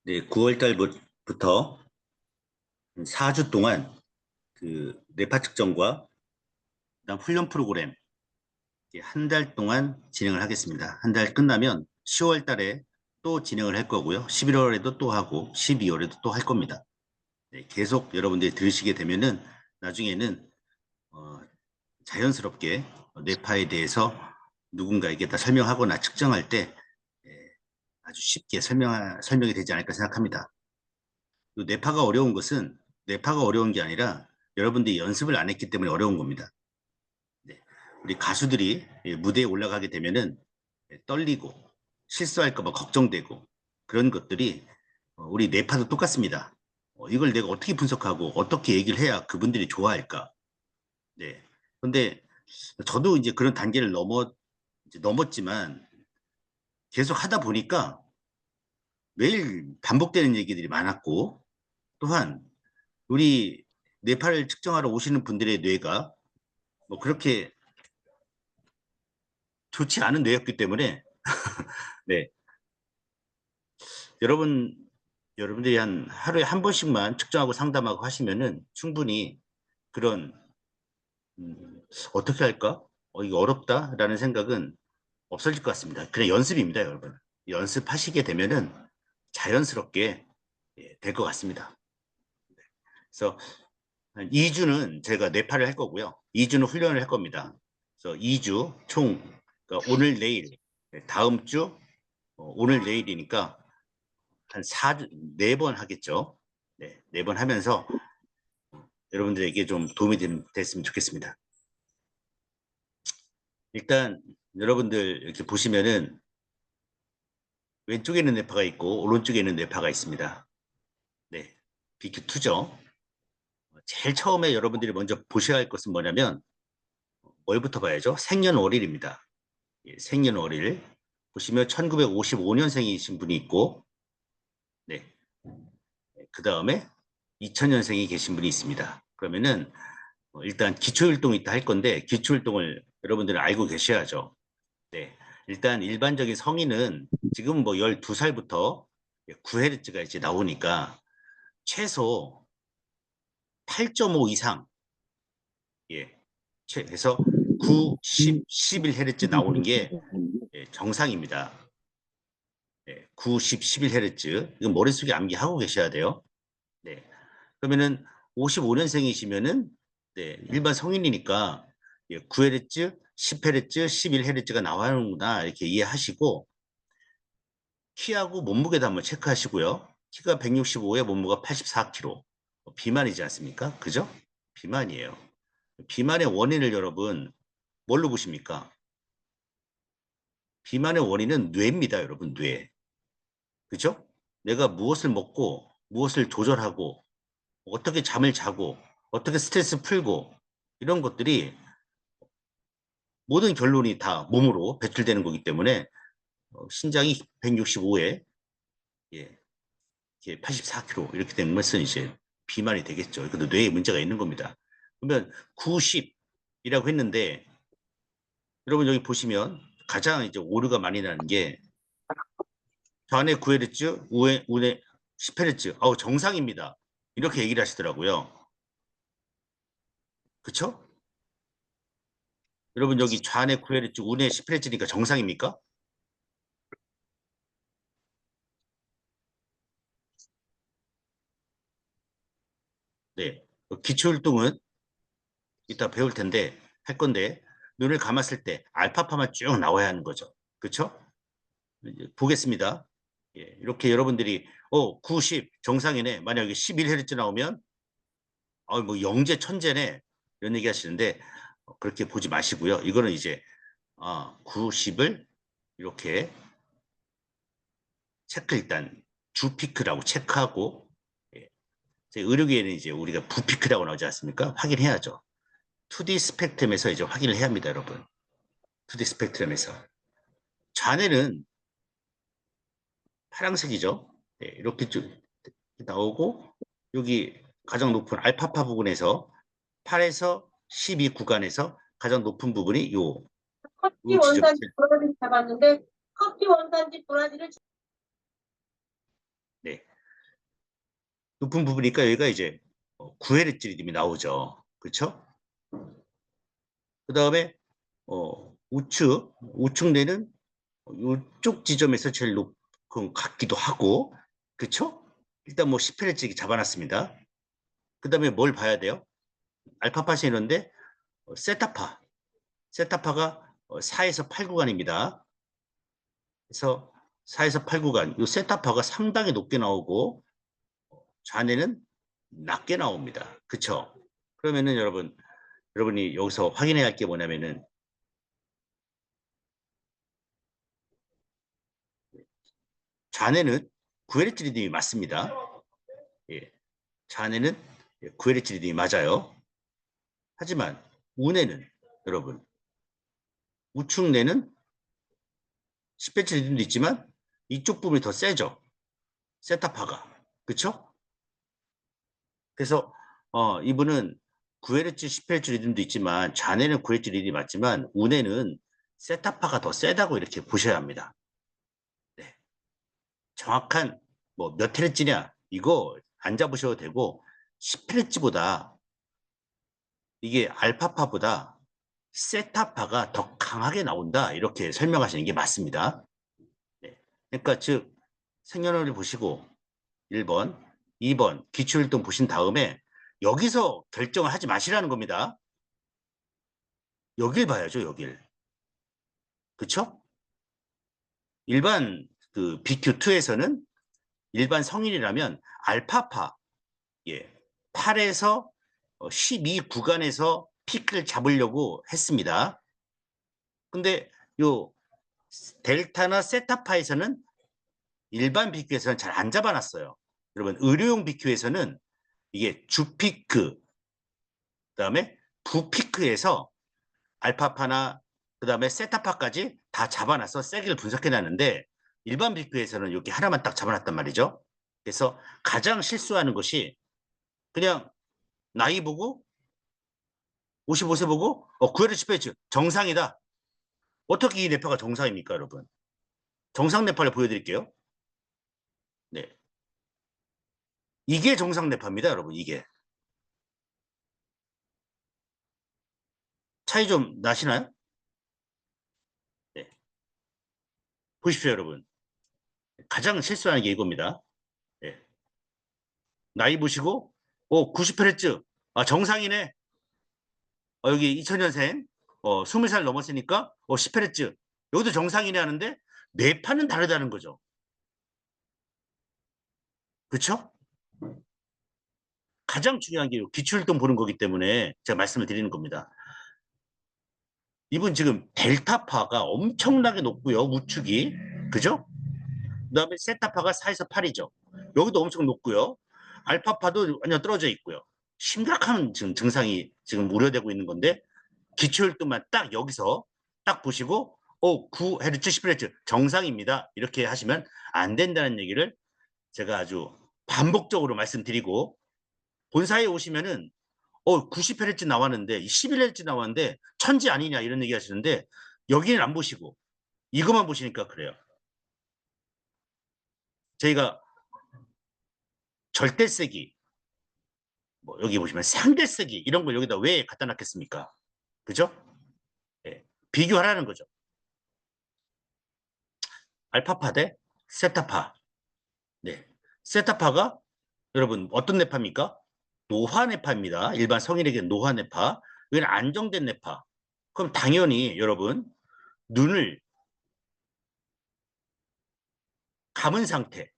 네, 9월 달부터 4주 동안 그 뇌파 측정과 그다음 훈련 프로그램 한 달 동안 진행을 하겠습니다. 한 달 끝나면 10월 달에 또 진행을 할 거고요. 11월에도 또 하고 12월에도 또 할 겁니다. 네, 계속 여러분들이 들으시게 되면은 나중에는 어, 자연스럽게 뇌파에 대해서 누군가에게 다 설명하거나 측정할 때 예, 아주 쉽게 설명이 되지 않을까 생각합니다. 뇌파가 어려운 것은 뇌파가 어려운 게 아니라 여러분들이 연습을 안 했기 때문에 어려운 겁니다. 네. 우리 가수들이 무대에 올라가게 되면은 떨리고 실수할까 봐 걱정되고 그런 것들이 우리 뇌파도 똑같습니다. 이걸 내가 어떻게 분석하고 어떻게 얘기를 해야 그분들이 좋아할까? 네. 근데 저도 이제 그런 단계를 이제 넘었지만 계속 하다 보니까 매일 반복되는 얘기들이 많았고 또한 우리 뇌파를 측정하러 오시는 분들의 뇌가 뭐 그렇게 좋지 않은 뇌였기 때문에 네, 여러분 여러분들이 한 하루에 한 번씩만 측정하고 상담하고 하시면은 충분히 그런 어떻게 할까? 이거 어렵다라는 생각은 없어질 것 같습니다. 그냥 연습입니다, 여러분. 연습하시게 되면은 자연스럽게 될 것 같습니다. 그래서 한 2주는 제가 뇌파를 할 거고요. 2주는 훈련을 할 겁니다. 그래서 2주 총 그러니까 오늘 내일 다음 주 오늘 내일이니까 한 4주 4번 하겠죠. 네, 4번 하면서 여러분들에게 좀 도움이 됐으면 좋겠습니다. 일단 여러분들 이렇게 보시면은 왼쪽에 있는 뇌파가 있고 오른쪽에 있는 뇌파가 있습니다. 네, BQ2죠. 제일 처음에 여러분들이 먼저 보셔야 할 것은 뭐냐면 월부터 봐야죠. 생년월일입니다. 예, 생년월일 보시면 1955년생이신 분이 있고 네, 그 다음에 2000년생이 계신 분이 있습니다. 그러면은 일단 기초율동이 있다 할 건데 기초율동을 여러분들은 알고 계셔야죠. 네, 일단 일반적인 성인은 지금 뭐 12살부터 9Hz가 이제 나오니까 최소 8.5 이상 예, 그래서 9, 10, 11Hz 나오는 게 정상입니다. 9, 10, 11Hz. 이건 머릿속에 암기하고 계셔야 돼요. 네. 그러면은 55년생이시면은 네, 일반 성인이니까 9Hz, 10Hz, 11Hz가 나와는구나 이렇게 이해하시고 키하고 몸무게도 한번 체크하시고요. 키가 165에 몸무게가 84kg. 비만이지 않습니까? 그죠? 비만이에요. 비만의 원인을 여러분 뭘로 보십니까? 비만의 원인은 뇌입니다, 여러분, 뇌. 그죠? 내가 무엇을 먹고 무엇을 조절하고 어떻게 잠을 자고 어떻게 스트레스 풀고 이런 것들이 모든 결론이 다 몸으로 배출되는 거기 때문에 신장이 165에 예, 84kg 이렇게 된 것은 이제 비만이 되겠죠. 그래도 뇌에 문제가 있는 겁니다. 그러면 90이라고 했는데 여러분 여기 보시면 가장 이제 오류가 많이 나는 게 좌뇌 9Hz, 우뇌 10Hz. 정상입니다. 이렇게 얘기를 하시더라고요. 그쵸? 여러분 여기 좌뇌 9Hz, 우뇌 10Hz니까 정상입니까? 네. 기초율동은 이따 배울 텐데 할 건데 눈을 감았을 때 알파파만 쭉 나와야 하는 거죠. 그쵸? 이제 보겠습니다. 예, 이렇게 여러분들이 90 정상이네. 만약에 11Hz 나오면 뭐 영재 천재네. 이런 얘기 하시는데 그렇게 보지 마시고요. 이거는 이제 90을 이렇게 체크 일단 주피크라고 체크하고 예, 제 의료계에는 이제 우리가 부피크라고 나오지 않습니까? 확인해야죠. 2D 스펙트럼에서 이제 확인을 해야 합니다, 여러분. 2D 스펙트럼에서. 좌뇌는 파란색이죠. 네, 이렇게 쭉 나오고 여기 가장 높은 알파파 부분에서 8에서 12 구간에서 가장 높은 부분이 요 커피 원산 지점이죠. 잡았는데 커피 원산지 브라질을 네. 높은 부분이니까 여기가 이제 9Hz 리듬이 나오죠. 그렇죠? 그 다음에 우측 뇌는 이쪽 지점에서 제일 높은 것 같기도 하고, 그쵸? 일단 뭐 10Hz 잡아놨습니다. 그 다음에 뭘 봐야 돼요? 알파파 이런데 세타파가 4에서 8 구간입니다. 그래서 4에서 8 구간, 이 세타파가 상당히 높게 나오고 좌뇌는 낮게 나옵니다. 그쵸? 그러면은 여러분이 여기서 확인해야 할 게 뭐냐면은 좌뇌는 9Hz 리듬이 맞습니다. 예, 좌뇌는 9Hz 리듬이 맞아요. 하지만 우뇌는 여러분 우측뇌는 10Hz 리듬도 있지만 이쪽 부분이 더 세죠. 세타파가. 그쵸? 그래서 이분은 9Hz, 10Hz 리듬도 있지만 좌뇌는 9Hz 리듬이 맞지만 우뇌는 세타파가 더 세다고 이렇게 보셔야 합니다. 네. 정확한 뭐 몇 헤르츠냐 이거 안 잡으셔도 되고 10Hz보다 이게 알파파보다 세타파가 더 강하게 나온다 이렇게 설명하시는 게 맞습니다. 네. 그러니까 즉 생년월일 보시고 1번, 2번 기출일동 보신 다음에 여기서 결정을 하지 마시라는 겁니다. 여길 봐야죠, 여길. 그쵸? 일반 그 BQ2에서는 일반 성인이라면 알파파, 예, 8에서 12 구간에서 피크를 잡으려고 했습니다. 근데 요 델타나 세타파에서는 일반 BQ에서는 잘 안 잡아놨어요. 여러분, 의료용 BQ에서는 이게 주피크, 그다음에 부피크에서 알파파나 그다음에 세타파까지 다 잡아놔서 세기를 분석해놨는데 일반 BQ에서는 여기 하나만 딱 잡아놨단 말이죠. 그래서 가장 실수하는 것이 그냥 나이 보고 55세 보고 9혈의 10배치 정상이다. 어떻게 이 뇌파가 정상입니까, 여러분? 정상 뇌파를 보여드릴게요. 네, 이게 정상 뇌파입니다, 여러분. 이게 차이 좀 나시나요? 네, 보십시오, 여러분. 가장 실수하는 게 이겁니다. 네. 나이 보시고 90Hz 정상이네. 여기 2000년생 20살 넘었으니까 10Hz 여기도 정상이네 하는데 뇌파는 다르다는 거죠. 그렇죠? 가장 중요한 게 기출일동 보는 거기 때문에 제가 말씀을 드리는 겁니다. 이분 지금 델타파가 엄청나게 높고요. 우측이. 그죠? 그다음에 세타파가 4에서 8이죠. 여기도 엄청 높고요. 알파파도 완전 떨어져 있고요. 심각한 지금 증상이 지금 우려되고 있는 건데 기초혈도만 딱 여기서 딱 보시고 9Hz, 10Hz 정상입니다. 이렇게 하시면 안 된다는 얘기를 제가 아주 반복적으로 말씀드리고 본사에 오시면은 90Hz 나왔는데 11Hz 나왔는데 천지 아니냐 이런 얘기 하시는데 여기는 안 보시고 이것만 보시니까 그래요. 저희가 절대 세기 뭐 여기 보시면 상대 세기 이런 걸 여기다 왜 갖다 놨겠습니까? 그죠? 네. 비교하라는 거죠. 알파파 대 세타파. 네. 세타파가 여러분 어떤 뇌파입니까? 노화 뇌파입니다. 일반 성인에게는 노화 뇌파. 이건 안정된 뇌파. 그럼 당연히 여러분 눈을 감은 상태,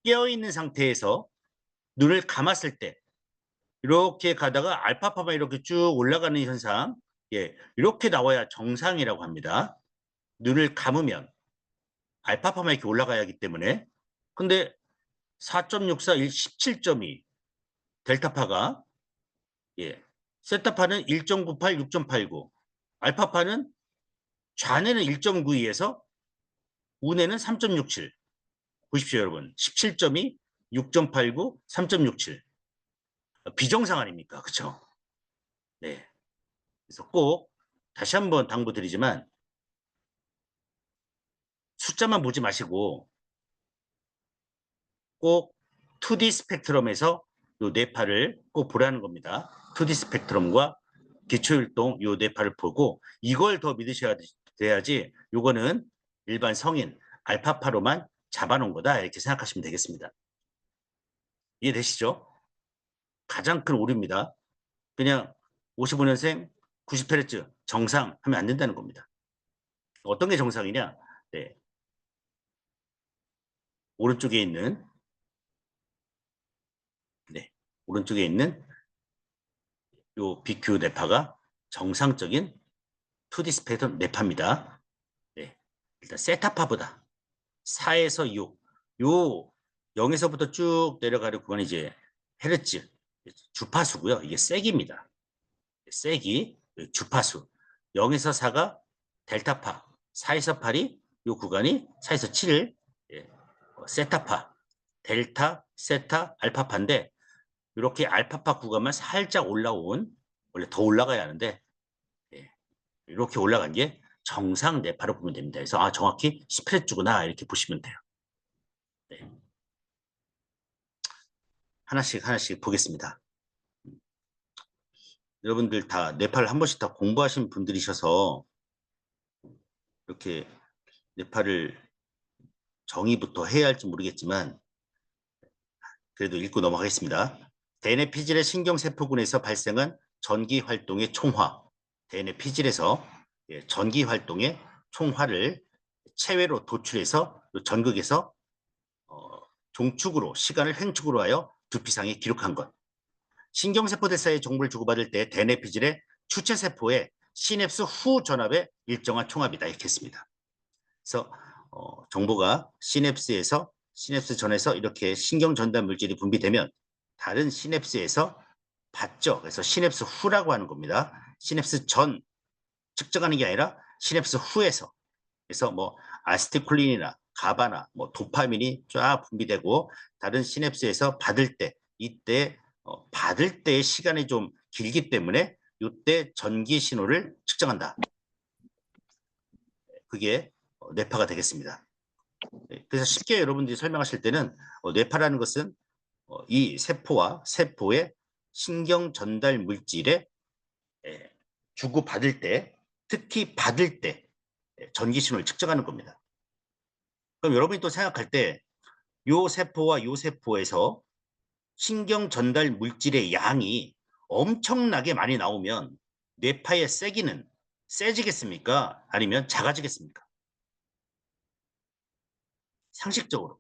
깨어있는 상태에서 눈을 감았을 때 이렇게 가다가 알파파만 이렇게 쭉 올라가는 현상, 예, 이렇게 나와야 정상이라고 합니다. 눈을 감으면 알파파만 이렇게 올라가야 하기 때문에. 근데 4.64, 17.2 델타파가 예, 세타파는 1.98, 6.89, 알파파는 좌뇌는 1.92에서 우뇌는 3.67. 보십시오, 여러분. 17.2, 6.89, 3.67. 비정상 아닙니까? 그쵸? 네. 그래서 꼭 다시 한번 당부드리지만 숫자만 보지 마시고 꼭 2D 스펙트럼에서 요 뇌파를 꼭 보라는 겁니다. 2D 스펙트럼과 기초율동 요 뇌파를 보고 이걸 더 믿으셔야 돼야지 요거는 일반 성인 알파파로만 잡아놓은 거다 이렇게 생각하시면 되겠습니다. 이해되시죠? 가장 큰 오류입니다. 그냥 55년생 90Hz 정상 하면 안 된다는 겁니다. 어떤 게 정상이냐? 네. 오른쪽에 있는 네. 오른쪽에 있는 요 BQ 뇌파가 정상적인 2D 스펙트럼 뇌파입니다. 네. 일단 세타파보다 4에서 6, 요 0에서부터 쭉 내려가는 구간이 이제 헤르츠 주파수고요. 이게 세기입니다. 세기 주파수 0에서 4가 델타파, 4에서 8이 요 구간이 4에서 7 예, 세타파, 델타, 세타, 알파파인데 이렇게 알파파 구간만 살짝 올라온 원래 더 올라가야 하는데 예, 이렇게 올라간 게 정상 뇌파로 보면 됩니다. 그래서 아 정확히 스프레주구나 이렇게 보시면 돼요. 네. 하나씩 하나씩 보겠습니다. 여러분들 다 네팔 한 번씩 다 공부하신 분들이셔서 이렇게 네팔을 정의부터 해야 할지 모르겠지만 그래도 읽고 넘어가겠습니다. 대뇌 피질의 신경세포군에서 발생한 전기 활동의 총화. 대뇌 피질에서 전기 활동의 총화를 체외로 도출해서 전극에서 종축으로 시간을 횡축으로 하여 두피상에 기록한 것. 신경세포들 사이의 정보를 주고받을 때 대뇌 피질의 주체세포의 시냅스 후 전압의 일정한 총합이다 이렇게 했습니다. 그래서 정보가 시냅스 전에서 이렇게 신경 전달 물질이 분비되면 다른 시냅스에서 받죠. 그래서 시냅스 후라고 하는 겁니다. 시냅스 전 측정하는 게 아니라 시냅스 후에서 그래서 뭐 아스티콜린이나 가바나 뭐 도파민이 쫙 분비되고 다른 시냅스에서 받을 때 이때 받을 때의 시간이 좀 길기 때문에 이때 전기 신호를 측정한다. 그게 뇌파가 되겠습니다. 그래서 쉽게 여러분들이 설명하실 때는 뇌파라는 것은 이 세포와 세포의 신경 전달 물질에 주고받을 때 특히 받을 때 전기 신호를 측정하는 겁니다. 그럼 여러분이 또 생각할 때 요 세포와 요 세포에서 신경 전달 물질의 양이 엄청나게 많이 나오면 뇌파의 세기는 세지겠습니까? 아니면 작아지겠습니까? 상식적으로.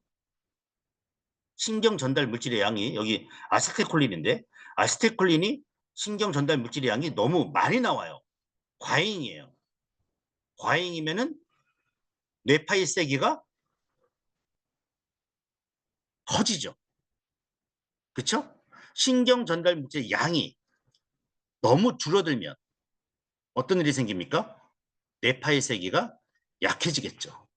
신경 전달 물질의 양이 여기 아세틸콜린인데 아세틸콜린이 신경 전달 물질의 양이 너무 많이 나와요. 과잉이에요. 과잉이면은 뇌파의 세기가 커지죠. 그렇죠? 신경 전달 물질의 양이 너무 줄어들면 어떤 일이 생깁니까? 뇌파의 세기가 약해지겠죠.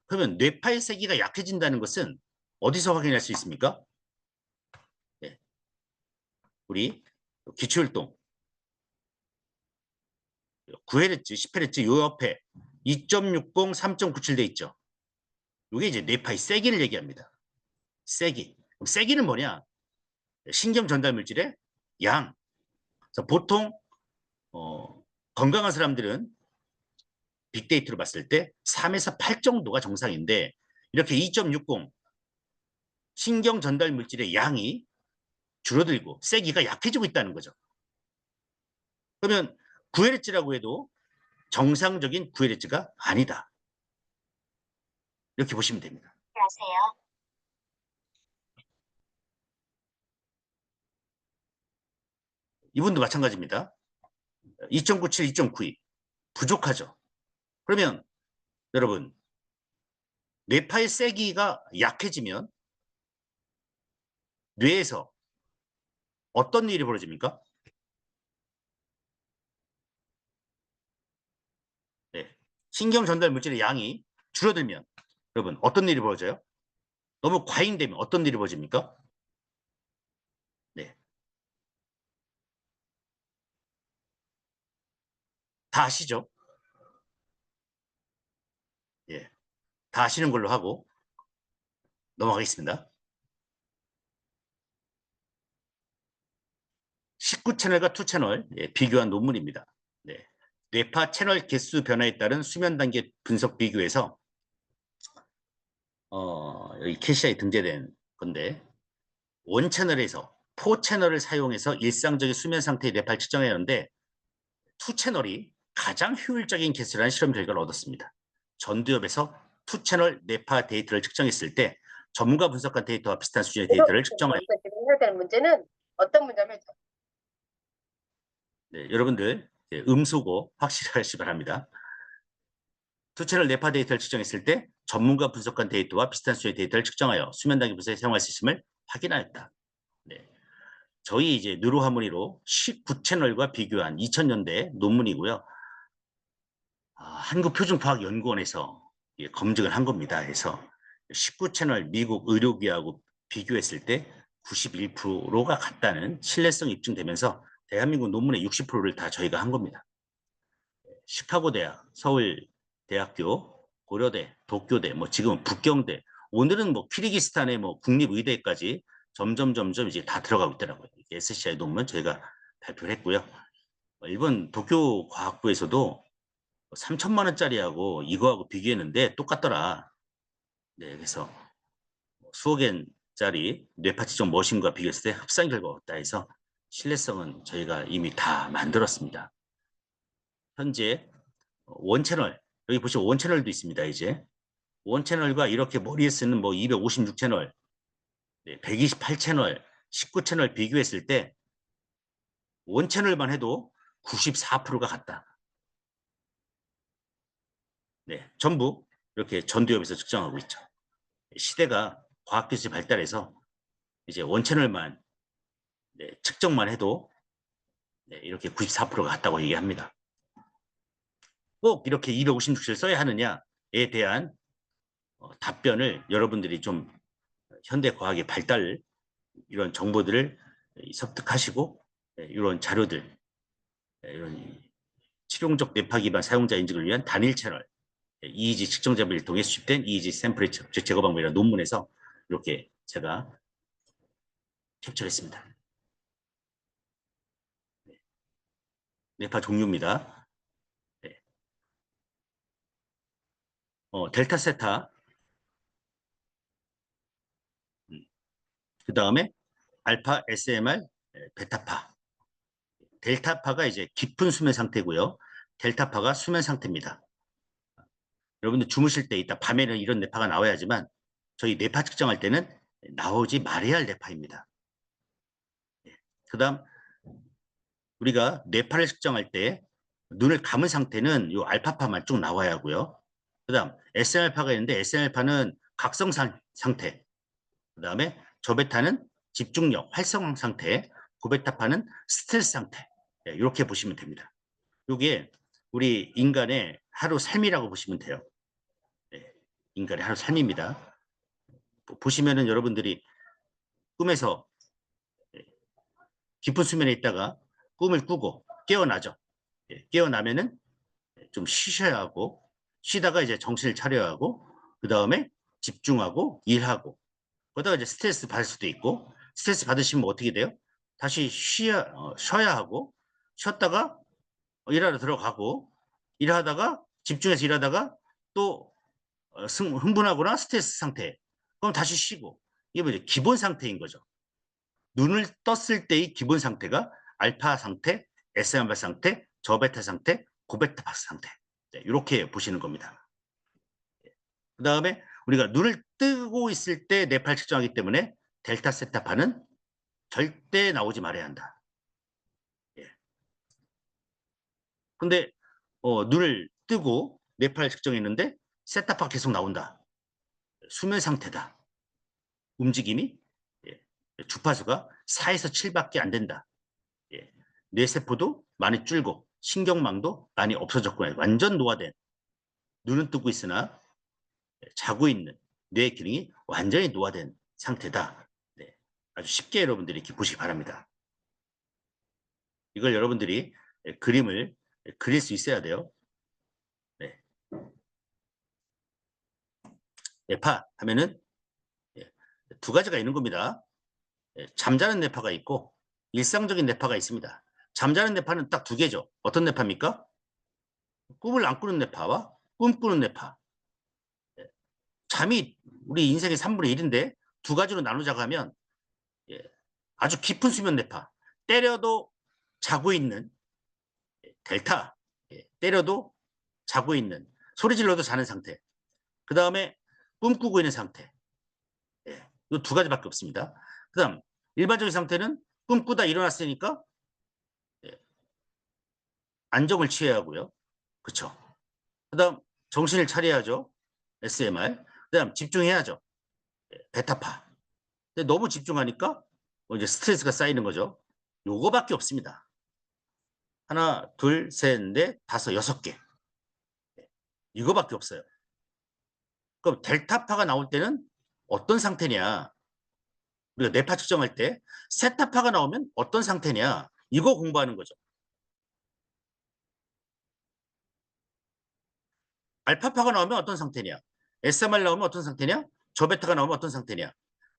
그러면 뇌파의 세기가 약해진다는 것은 어디서 확인할 수 있습니까? 네. 우리 기초율동 9Hz, 10Hz 요 옆에 2.60, 3.97 돼 있죠. 이게 이제 뇌파의 세기를 얘기합니다. 세기. 그럼 세기는 뭐냐? 신경 전달 물질의 양. 그래서 보통 건강한 사람들은 빅데이터로 봤을 때 3에서 8 정도가 정상인데 이렇게 2.60 신경 전달 물질의 양이 줄어들고 세기가 약해지고 있다는 거죠. 그러면 9Hz라고 해도 정상적인 9Hz가 아니다. 이렇게 보시면 됩니다. 안녕하세요. 이분도 마찬가지입니다. 2.97, 2.92 부족하죠. 그러면 여러분 뇌파의 세기가 약해지면 뇌에서 어떤 일이 벌어집니까? 네. 신경 전달 물질의 양이 줄어들면 여러분 어떤 일이 벌어져요? 너무 과잉되면 어떤 일이 벌어집니까? 네. 다 아시죠? 예. 다 아시는 걸로 하고 넘어가겠습니다. 19채널과 2채널 비교한 논문입니다. 네. 뇌파 채널 개수 변화에 따른 수면 단계 분석 비교에서 여기 캐시아에 등재된 건데 원 채널에서 4채널을 사용해서 일상적인 수면 상태의 뇌파를 측정했는데 2채널이 가장 효율적인 개수라는 실험 결과를 얻었습니다. 전두엽에서 2채널 뇌파 데이터를 측정했을 때 전문가 분석한 데이터와 비슷한 수준의 데이터를 측정하여 우리가 지금 해야 될 문제는 어떤 문제냐면 네, 여러분들 음소거 확실하시 바랍니다. 2채널 뇌파 데이터를 측정했을 때 전문가 분석한 데이터와 비슷한 수의 데이터를 측정하여 수면 단계 분석에 사용할 수 있음을 확인하였다. 네. 저희 이제 뉴로하모니로 19채널과 비교한 2000년대 논문이고요. 한국표준과학연구원에서 검증을 한 겁니다. 그래서 19채널 미국 의료기하고 비교했을 때 91%가 같다는 신뢰성이 입증되면서 대한민국 논문의 60%를 다 저희가 한 겁니다. 시카고 대학, 서울대학교, 고려대, 도쿄대, 뭐 지금은 북경대, 오늘은 뭐 키르기스탄의 뭐 국립의대까지 점점 이제 다 들어가고 있더라고요. SCI 논문 저희가 발표를 했고요. 일본 도쿄과학부에서도 3천만 원짜리하고 이거하고 비교했는데 똑같더라. 네, 그래서 수억 엔짜리 뇌파 측정 머신과 비교했을 때 흡상 결과가 없다 해서 신뢰성은 저희가 이미 다 만들었습니다. 현재 원채널, 여기 보시면 원채널도 있습니다. 이제 원채널과 이렇게 머리에 쓰는 뭐 256채널, 128채널, 19채널 비교했을 때 원채널만 해도 94%가 같다. 네, 전부 이렇게 전두엽에서 측정하고 있죠. 시대가 과학기술이 발달해서 이제 원채널만 측정만 해도 이렇게 94%가 같다고 얘기합니다. 꼭 이렇게 256을 써야 하느냐에 대한 답변을 여러분들이 좀 현대 과학의 발달 이런 정보들을 섭득하시고 이런 자료들 이런 실용적 뇌파 기반 사용자 인증을 위한 단일 채널 EEG 측정 장비를 통해 수집된 EEG 샘플의 제거 방법이라는 논문에서 이렇게 제가 캡처했습니다. 뇌파 종류입니다. 네. 델타 세타, 그 다음에 알파 SMR, 베타파. 델타파가 이제 깊은 수면 상태고요. 델타파가 수면 상태입니다. 여러분들 주무실 때 있다 밤에는 이런 뇌파가 나와야지만 저희 뇌파 측정할 때는 나오지 말아야 할 뇌파입니다. 그 다음 우리가 뇌파를 측정할 때 눈을 감은 상태는 이 알파파만 쭉 나와야 하고요. 그 다음 SN알파가 있는데 SN알파는 각성 상태, 그 다음에 저베타는 집중력, 활성 상태, 고베타파는 스트레스 상태. 이렇게 보시면 됩니다. 이게 우리 인간의 하루 삶이라고 보시면 돼요. 인간의 하루 삶입니다. 보시면은 여러분들이 꿈에서 깊은 수면에 있다가 꿈을 꾸고 깨어나죠. 깨어나면은 좀 쉬셔야 하고 쉬다가 이제 정신을 차려야 하고 그 다음에 집중하고 일하고 그러다가 이제 스트레스 받을 수도 있고 스트레스 받으시면 어떻게 돼요? 다시 쉬어야 하고 쉬었다가 일하러 들어가고 일하다가 집중해서 일하다가 또 흥분하거나 스트레스 상태 그럼 다시 쉬고 이게 뭐죠? 기본 상태인 거죠. 눈을 떴을 때의 기본 상태가 알파 상태, S알파 상태, 저베타 상태, 고베타 상태 이렇게 보시는 겁니다. 그 다음에 우리가 눈을 뜨고 있을 때 뇌파를 측정하기 때문에 델타 세타파는 절대 나오지 말아야 한다. 근데 눈을 뜨고 뇌파를 측정했는데 세타파 계속 나온다. 수면 상태다. 움직임이 주파수가 4에서 7밖에 안 된다. 뇌세포도 많이 줄고 신경망도 많이 없어졌구나. 완전 노화된 눈은 뜨고 있으나 자고 있는 뇌 기능이 완전히 노화된 상태다. 네, 아주 쉽게 여러분들이 이렇게 보시기 바랍니다. 이걸 여러분들이 그림을 그릴 수 있어야 돼요. 네. 뇌파 하면은 예, 두 가지가 있는 겁니다. 예, 잠자는 뇌파가 있고 일상적인 뇌파가 있습니다. 잠자는 뇌파는 딱 두 개죠. 어떤 뇌파입니까? 꿈을 안 꾸는 뇌파와 꿈꾸는 뇌파. 예, 잠이 우리 인생의 3분의 1인데 두 가지로 나누자고 하면 예, 아주 깊은 수면 뇌파, 때려도 자고 있는 델타, 때려도 자고 있는, 소리 질러도 자는 상태. 그 다음에 꿈꾸고 있는 상태. 이 두 가지밖에 없습니다. 그 다음 일반적인 상태는 꿈꾸다 일어났으니까 안정을 취해야 하고요. 그렇죠. 그 다음 정신을 차려야죠. SMR. 그 다음 집중해야죠. 베타파. 근데 너무 집중하니까 뭐 이제 스트레스가 쌓이는 거죠. 요거밖에 없습니다. 하나, 둘, 셋, 넷, 다섯, 6개. 이거밖에 없어요. 그럼 델타파가 나올 때는 어떤 상태냐? 우리가 뇌파 측정할 때 세타파가 나오면 어떤 상태냐? 이거 공부하는 거죠. 알파파가 나오면 어떤 상태냐? SMR 나오면 어떤 상태냐? 저베타가 나오면 어떤 상태냐?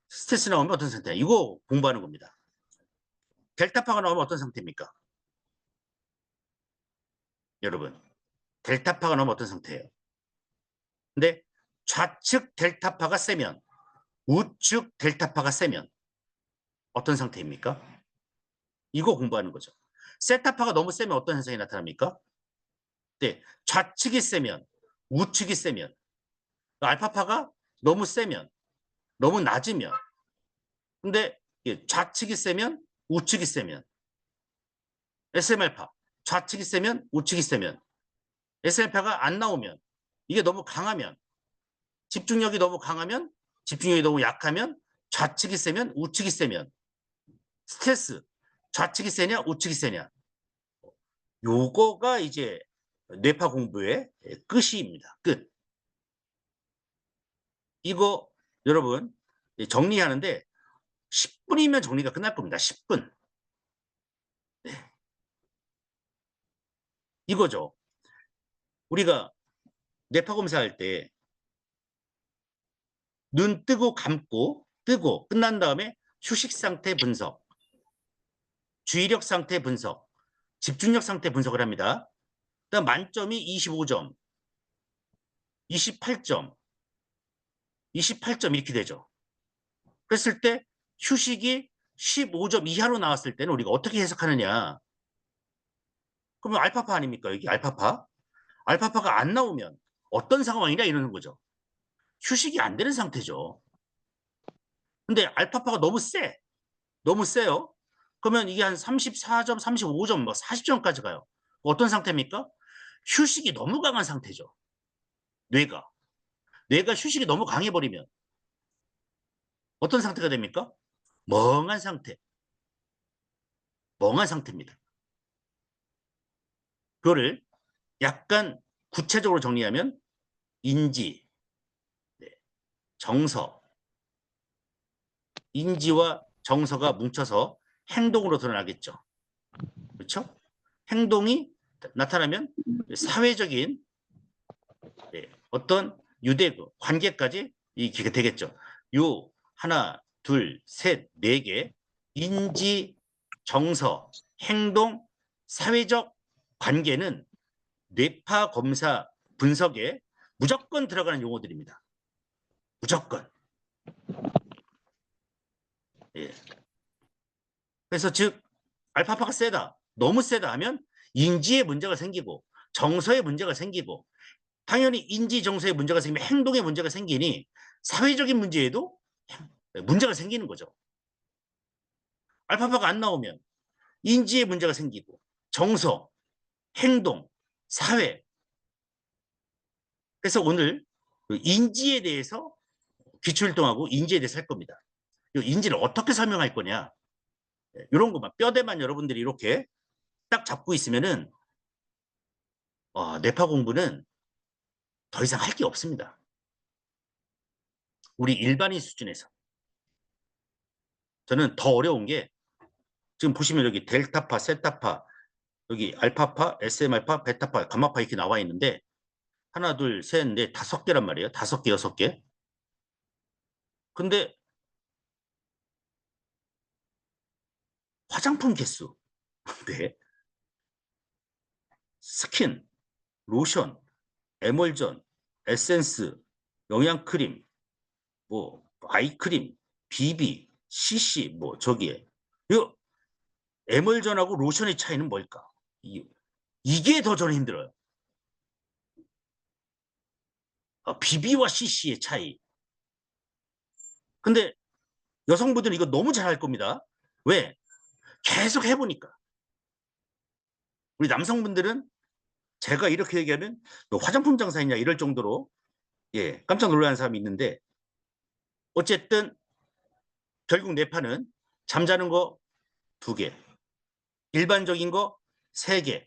스트레스 나오면 어떤 상태냐? 이거 공부하는 겁니다. 델타파가 나오면 어떤 상태입니까? 여러분, 델타파가 나오면 어떤 상태예요? 근데 좌측 델타파가 세면, 우측 델타파가 세면 어떤 상태입니까? 이거 공부하는 거죠. 세타파가 너무 세면 어떤 현상이 나타납니까? 네, 좌측이 세면, 우측이 세면, 알파파가 너무 세면, 너무 낮으면, 근데 좌측이 세면, 우측이 세면, SM알파, 좌측이 세면, 우측이 세면, SM알파가 안 나오면, 이게 너무 강하면, 집중력이 너무 강하면, 집중력이 너무 약하면, 좌측이 세면, 우측이 세면, 스트레스, 좌측이 세냐, 우측이 세냐. 요거가 이제 뇌파 공부의 끝입니다. 끝. 이거 여러분 정리하는데 10분이면 정리가 끝날 겁니다. 10분. 네. 이거죠. 우리가 뇌파 검사할 때 눈 뜨고 감고 뜨고 끝난 다음에 휴식 상태 분석, 주의력 상태 분석, 집중력 상태 분석을 합니다. 그다음 만점이 25점, 28점, 28점 이렇게 되죠. 그랬을 때 휴식이 15점 이하로 나왔을 때는 우리가 어떻게 해석하느냐. 그러면 알파파 아닙니까? 여기 알파파. 알파파가 안 나오면 어떤 상황이냐 이러는 거죠. 휴식이 안 되는 상태죠. 근데 알파파가 너무 세. 너무 세요. 그러면 이게 한 34점, 35점, 뭐 40점까지 가요. 어떤 상태입니까? 휴식이 너무 강한 상태죠. 뇌가. 뇌가 휴식이 너무 강해버리면 어떤 상태가 됩니까? 멍한 상태. 멍한 상태입니다. 그거를 약간 구체적으로 정리하면 인지, 정서, 인지와 정서가 뭉쳐서 행동으로 드러나겠죠. 그렇죠? 행동이 나타나면 사회적인 어떤 유대그 관계까지 이게 되겠죠. 요 하나, 둘, 셋, 네 개 인지, 정서, 행동, 사회적 관계는 뇌파 검사 분석에 무조건 들어가는 용어들입니다. 무조건. 예. 그래서 즉 알파파가 세다, 너무 세다 하면 인지에 문제가 생기고 정서에 문제가 생기고 당연히 인지 정서에 문제가 생기면 행동에 문제가 생기니 사회적인 문제에도 문제가 생기는 거죠. 알파파가 안 나오면 인지에 문제가 생기고 정서, 행동, 사회. 그래서 오늘 인지에 대해서 기초일동하고 인지에 대해서 할 겁니다. 이 인지를 어떻게 설명할 거냐. 이런 것만 뼈대만 여러분들이 이렇게 딱 잡고 있으면은 뇌파 공부는 더 이상 할 게 없습니다. 우리 일반인 수준에서. 저는 더 어려운 게 지금 보시면 여기 델타파, 세타파, 여기 알파파, SM알파, 베타파, 가마파 이렇게 나와 있는데 하나, 둘, 셋, 넷, 5개란 말이에요. 5개, 6개. 근데 화장품 개수, 네. 스킨, 로션, 에멀전, 에센스, 영양크림, 뭐 아이크림, BB, CC, 뭐 저기에 이 에멀전하고 로션의 차이는 뭘까? 이게 더 저는 힘들어요. BB와 CC의 차이. 근데 여성분들은 이거 너무 잘할 겁니다. 왜? 계속 해보니까. 우리 남성분들은 제가 이렇게 얘기하면 너 화장품 장사했냐 이럴 정도로 예 깜짝 놀라는 사람이 있는데 어쨌든 결국 내 판은 잠자는 거 2개, 일반적인 거 3개,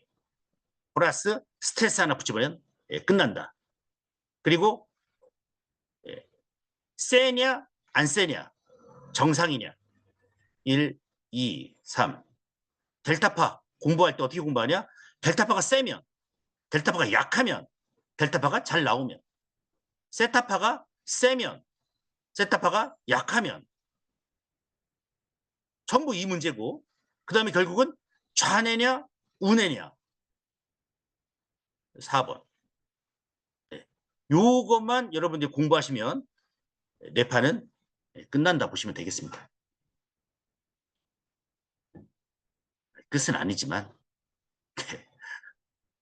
플러스 스트레스 하나 붙여보면 예, 끝난다. 그리고 예, 세냐 안 세냐 정상이냐 1, 2, 3. 델타파 공부할 때 어떻게 공부하냐? 델타파가 세면, 델타파가 약하면, 델타파가 잘 나오면, 세타파가 세면, 세타파가 약하면 전부 이 문제고 그 다음에 결국은 좌뇌냐 우뇌냐 4번. 네. 요것만 여러분들이 공부하시면 내 판은 끝난다 보시면 되겠습니다. 끝은 아니지만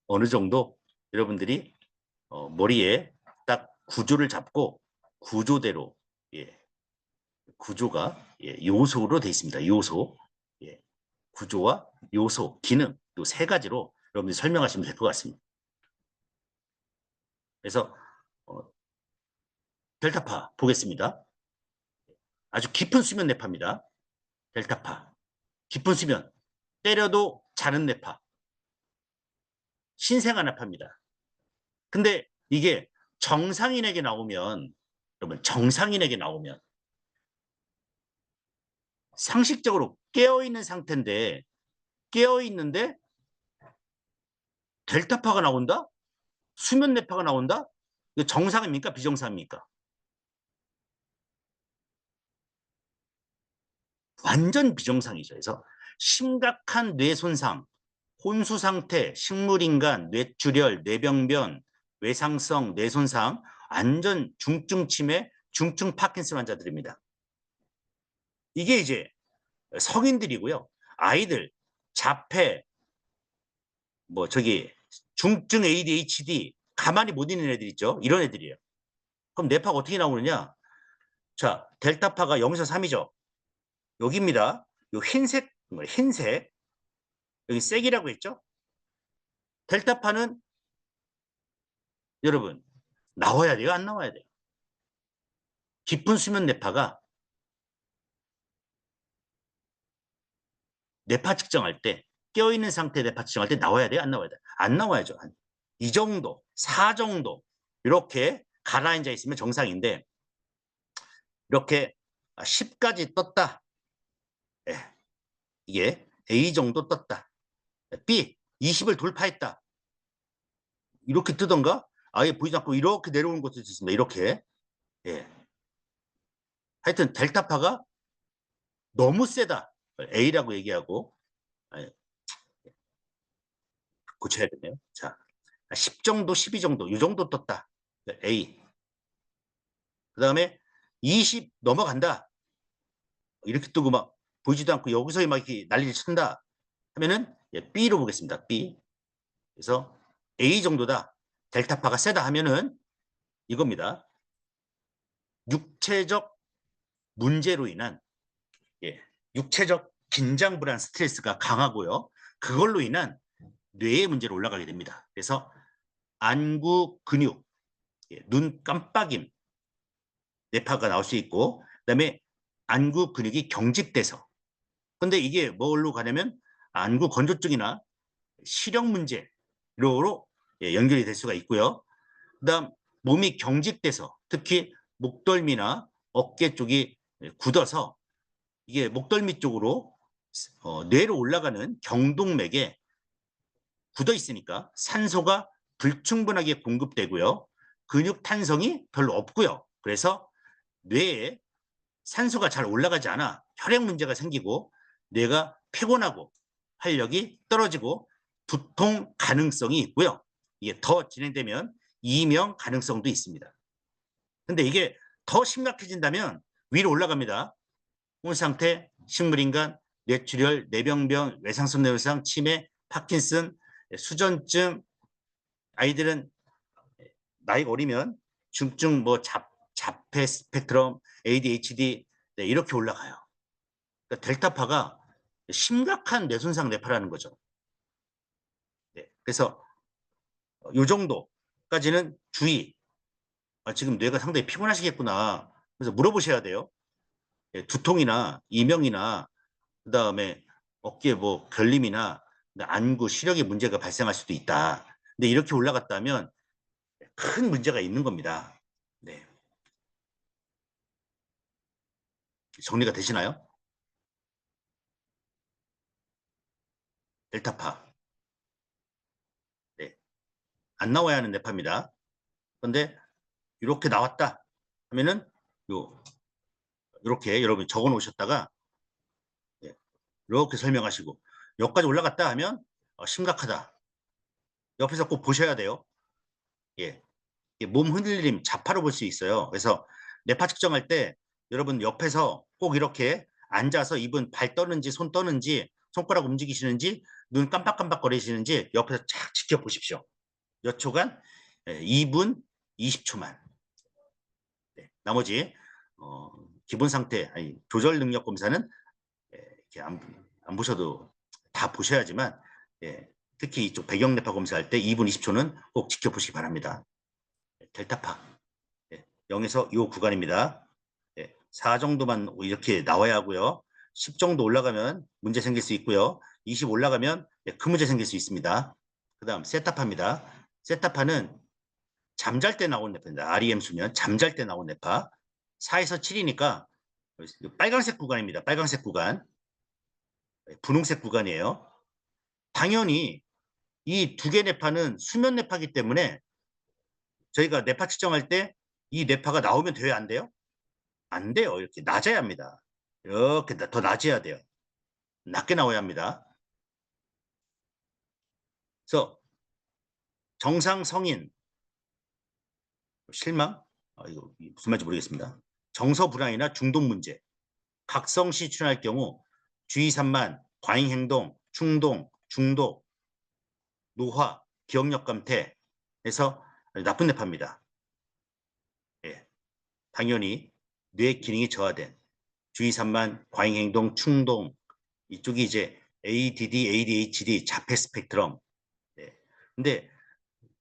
어느 정도 여러분들이 머리에 딱 구조를 잡고 구조대로 예, 구조가 예, 요소로 되어 있습니다. 요소 예, 구조와 요소, 기능 요 3가지로 여러분들이 설명하시면 될 것 같습니다. 그래서 델타파 보겠습니다. 아주 깊은 수면 뇌파입니다. 델타파 깊은 수면 때려도 자는 뇌파 신생아 뇌파입니다. 근데 이게 정상인에게 나오면 여러분 정상인에게 나오면 상식적으로 깨어있는 상태인데 깨어있는데 델타파가 나온다? 수면 뇌파가 나온다? 이거 정상입니까? 비정상입니까? 완전 비정상이죠. 그래서 심각한 뇌 손상, 혼수 상태, 식물인간, 뇌출혈, 뇌병변, 외상성 뇌손상, 완전 중증 치매, 중증 파킨슨 환자들입니다. 이게 이제 성인들이고요. 아이들, 자폐, 뭐 저기 중증 ADHD 가만히 못 있는 애들 있죠. 이런 애들이에요. 그럼 뇌파가 어떻게 나오느냐? 자, 델타파가 0에서 3이죠. 여기입니다. 요 흰색, 흰색 여기 색이라고 했죠. 델타파는 여러분 나와야 돼요, 안 나와야 돼요? 깊은 수면 뇌파가 뇌파 측정할 때 깨어있는 상태 뇌파 측정할 때 나와야 돼요, 안 나와야 돼요? 안 나와야죠. 이 정도, 4 정도 이렇게 가라앉아 있으면 정상인데 이렇게 10까지 떴다. 네. 이게 A 정도 떴다. B 20을 돌파했다. 이렇게 뜨던가 아예 보이지 않고 이렇게 내려오는 것도 있습니다. 이렇게. 예. 하여튼 델타파가 너무 세다. A라고 얘기하고 고쳐야겠네요. 자, 10 정도, 12 정도, 이 정도 떴다. A. 그 다음에 20 넘어간다. 이렇게 뜨고 막 보이지도 않고 여기서 막 이렇게 난리를 친다 하면은 B로 보겠습니다. B. 그래서 A 정도다. 델타파가 세다 하면은 이겁니다. 육체적 문제로 인한 예, 육체적 긴장 불안 스트레스가 강하고요. 그걸로 인한 뇌의 문제로 올라가게 됩니다. 그래서 안구 근육, 예, 눈 깜빡임, 뇌파가 나올 수 있고 그다음에 안구 근육이 경직돼서 근데 이게 뭘로 가냐면 안구 건조증이나 시력 문제로 예, 연결이 될 수가 있고요. 그다음 몸이 경직돼서 특히 목덜미나 어깨 쪽이 굳어서 이게 목덜미 쪽으로 뇌로 올라가는 경동맥에 굳어 있으니까 산소가 불충분하게 공급되고요. 근육 탄성이 별로 없고요. 그래서 뇌에 산소가 잘 올라가지 않아 혈액 문제가 생기고 뇌가 피곤하고 활력이 떨어지고 두통 가능성이 있고요. 이게 더 진행되면 이명 가능성도 있습니다. 근데 이게 더 심각해진다면 위로 올라갑니다. 온 상태, 식물인간, 뇌출혈, 뇌병변, 외상성 뇌우상, 치매, 파킨슨, 수전증, 아이들은 나이가 어리면 중증 뭐 자폐 스펙트럼, ADHD 네, 이렇게 올라가요. 그러니까 델타파가 심각한 뇌손상 뇌파라는 거죠. 네, 그래서 이 정도까지는 주의. 지금 뇌가 상당히 피곤하시겠구나. 그래서 물어보셔야 돼요. 예, 두통이나 이명이나 그다음에 어깨에 뭐 결림이나 안구, 시력에 문제가 발생할 수도 있다. 근데 이렇게 올라갔다면 큰 문제가 있는 겁니다. 네. 정리가 되시나요? 델타파. 네. 안 나와야 하는 뇌파입니다. 그런데 이렇게 나왔다 하면은 요 이렇게 여러분 적어 놓으셨다가 예, 이렇게 설명하시고 여기까지 올라갔다 하면 심각하다. 옆에서 꼭 보셔야 돼요. 예. 몸 흔들림 자파로 볼 수 있어요. 그래서 뇌파 측정할 때 여러분 옆에서 꼭 이렇게 앉아서 이분 발 떠는지 손 떠는지 손가락 움직이시는지 눈 깜빡깜빡 거리시는지 옆에서 쫙 지켜보십시오. 몇 초간? 2분 20초만. 네, 나머지 기본 상태, 아니, 조절 능력 검사는 이렇게 안 보셔도 다 보셔야지만 특히 이쪽 배경뇌파 검사할 때 2분 20초는 꼭 지켜보시기 바랍니다. 델타파 0에서 이 구간입니다. 4 정도만 이렇게 나와야 하고요. 10 정도 올라가면 문제 생길 수 있고요. 20 올라가면 큰 문제 생길 수 있습니다. 그 다음 세타파입니다. 세타파는 잠잘 때 나온 뇌파입니다. REM 수면 잠잘 때 나온 뇌파. 4에서 7이니까 빨간색 구간입니다. 빨간색 구간. 분홍색 구간이에요. 당연히 이 두 개 뇌파는 수면 뇌파이기 때문에 저희가 뇌파 측정할 때 이 뇌파가 나오면 돼요? 안 돼요? 안 돼요. 이렇게 낮아야 합니다. 이렇게 더 낮아야 돼요. 낮게 나와야 합니다. 그래서 정상 성인 실망? 이거 무슨 말인지 모르겠습니다. 정서 불안이나 중독 문제, 각성시 출현할 경우 주의 산만, 과잉 행동, 충동, 중독, 노화, 기억력 감퇴해서 나쁜 뇌파입니다. 예, 당연히 뇌 기능이 저하된 주의 산만, 과잉 행동, 충동 이쪽이 이제 ADD, ADHD, 자폐 스펙트럼. 네. 근데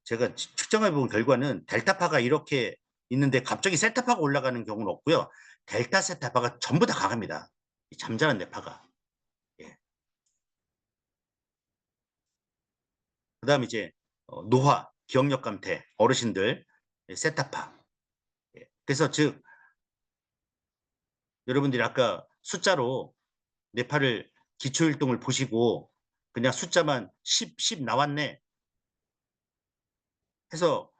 제가 측정해 본 결과는 델타파가 이렇게 있는데 갑자기 세타파가 올라가는 경우는 없고요. 델타 세타파가 전부 다 강합니다. 잠자는 뇌파가. 예. 그다음 이제 노화, 기억력 감퇴, 어르신들 세타파. 예. 그래서 즉 여러분들이 아까 숫자로 뇌파를 기초율동을 보시고 그냥 숫자만 10 나왔네 해서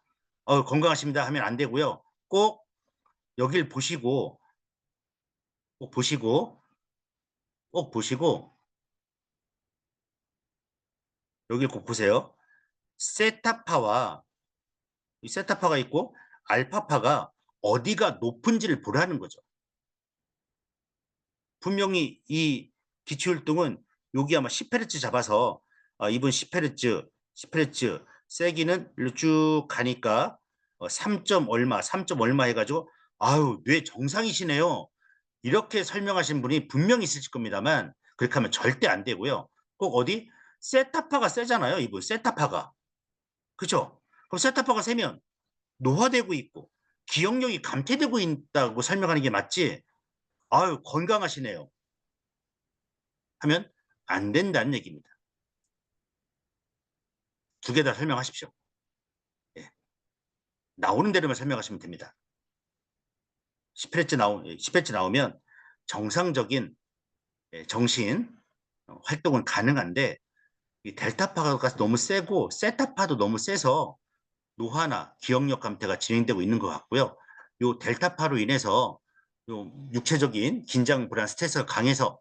건강하십니다 하면 안 되고요. 꼭 여길 보시고 꼭 보시고 꼭 보시고 여길 꼭 보세요. 세타파와 세타파가 있고 알파파가 어디가 높은지를 보라는 거죠. 분명히 이 기초율동은 여기 아마 10Hz 잡아서 이분 10Hz, 10Hz 세기는 쭉 가니까 3점 얼마, 3점 얼마 해가지고 아유 뇌 정상이시네요. 이렇게 설명하신 분이 분명히 있으실 겁니다만 그렇게 하면 절대 안 되고요. 꼭 어디 세타파가 세잖아요. 이분 세타파가. 그죠? 그럼 세타파가 세면 노화되고 있고 기억력이 감퇴되고 있다고 설명하는 게 맞지? 아유 건강하시네요. 하면 안 된다는 얘기입니다. 두 개 다 설명하십시오. 예. 나오는 대로만 설명하시면 됩니다. 10Hz 나오면 정상적인 정신 활동은 가능한데 이 델타파가 너무 세고 세타파도 너무 세서 노화나 기억력 감퇴가 진행되고 있는 것 같고요. 이 델타파로 인해서 요 육체적인 긴장, 불안, 스트레스가 강해서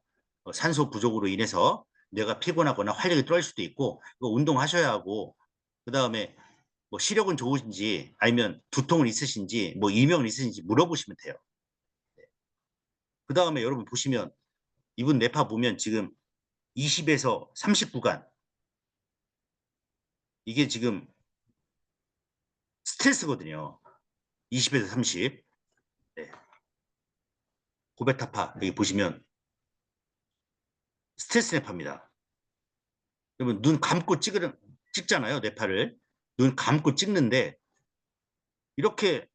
산소 부족으로 인해서 뇌가 피곤하거나 활력이 떨어질 수도 있고, 이거 운동하셔야 하고, 그 다음에 뭐 시력은 좋으신지 아니면 두통은 있으신지 뭐 이명은 있으신지 물어보시면 돼요. 그 다음에 여러분 보시면 이분 뇌파 보면 지금 20에서 30구간, 이게 지금 스트레스거든요. 20에서 30. 네. 고베타파 여기 보시면 스트레스 뇌파입니다. 여러분 눈 감고 찍잖아요. 뇌파를. 눈 감고 찍는데 이렇게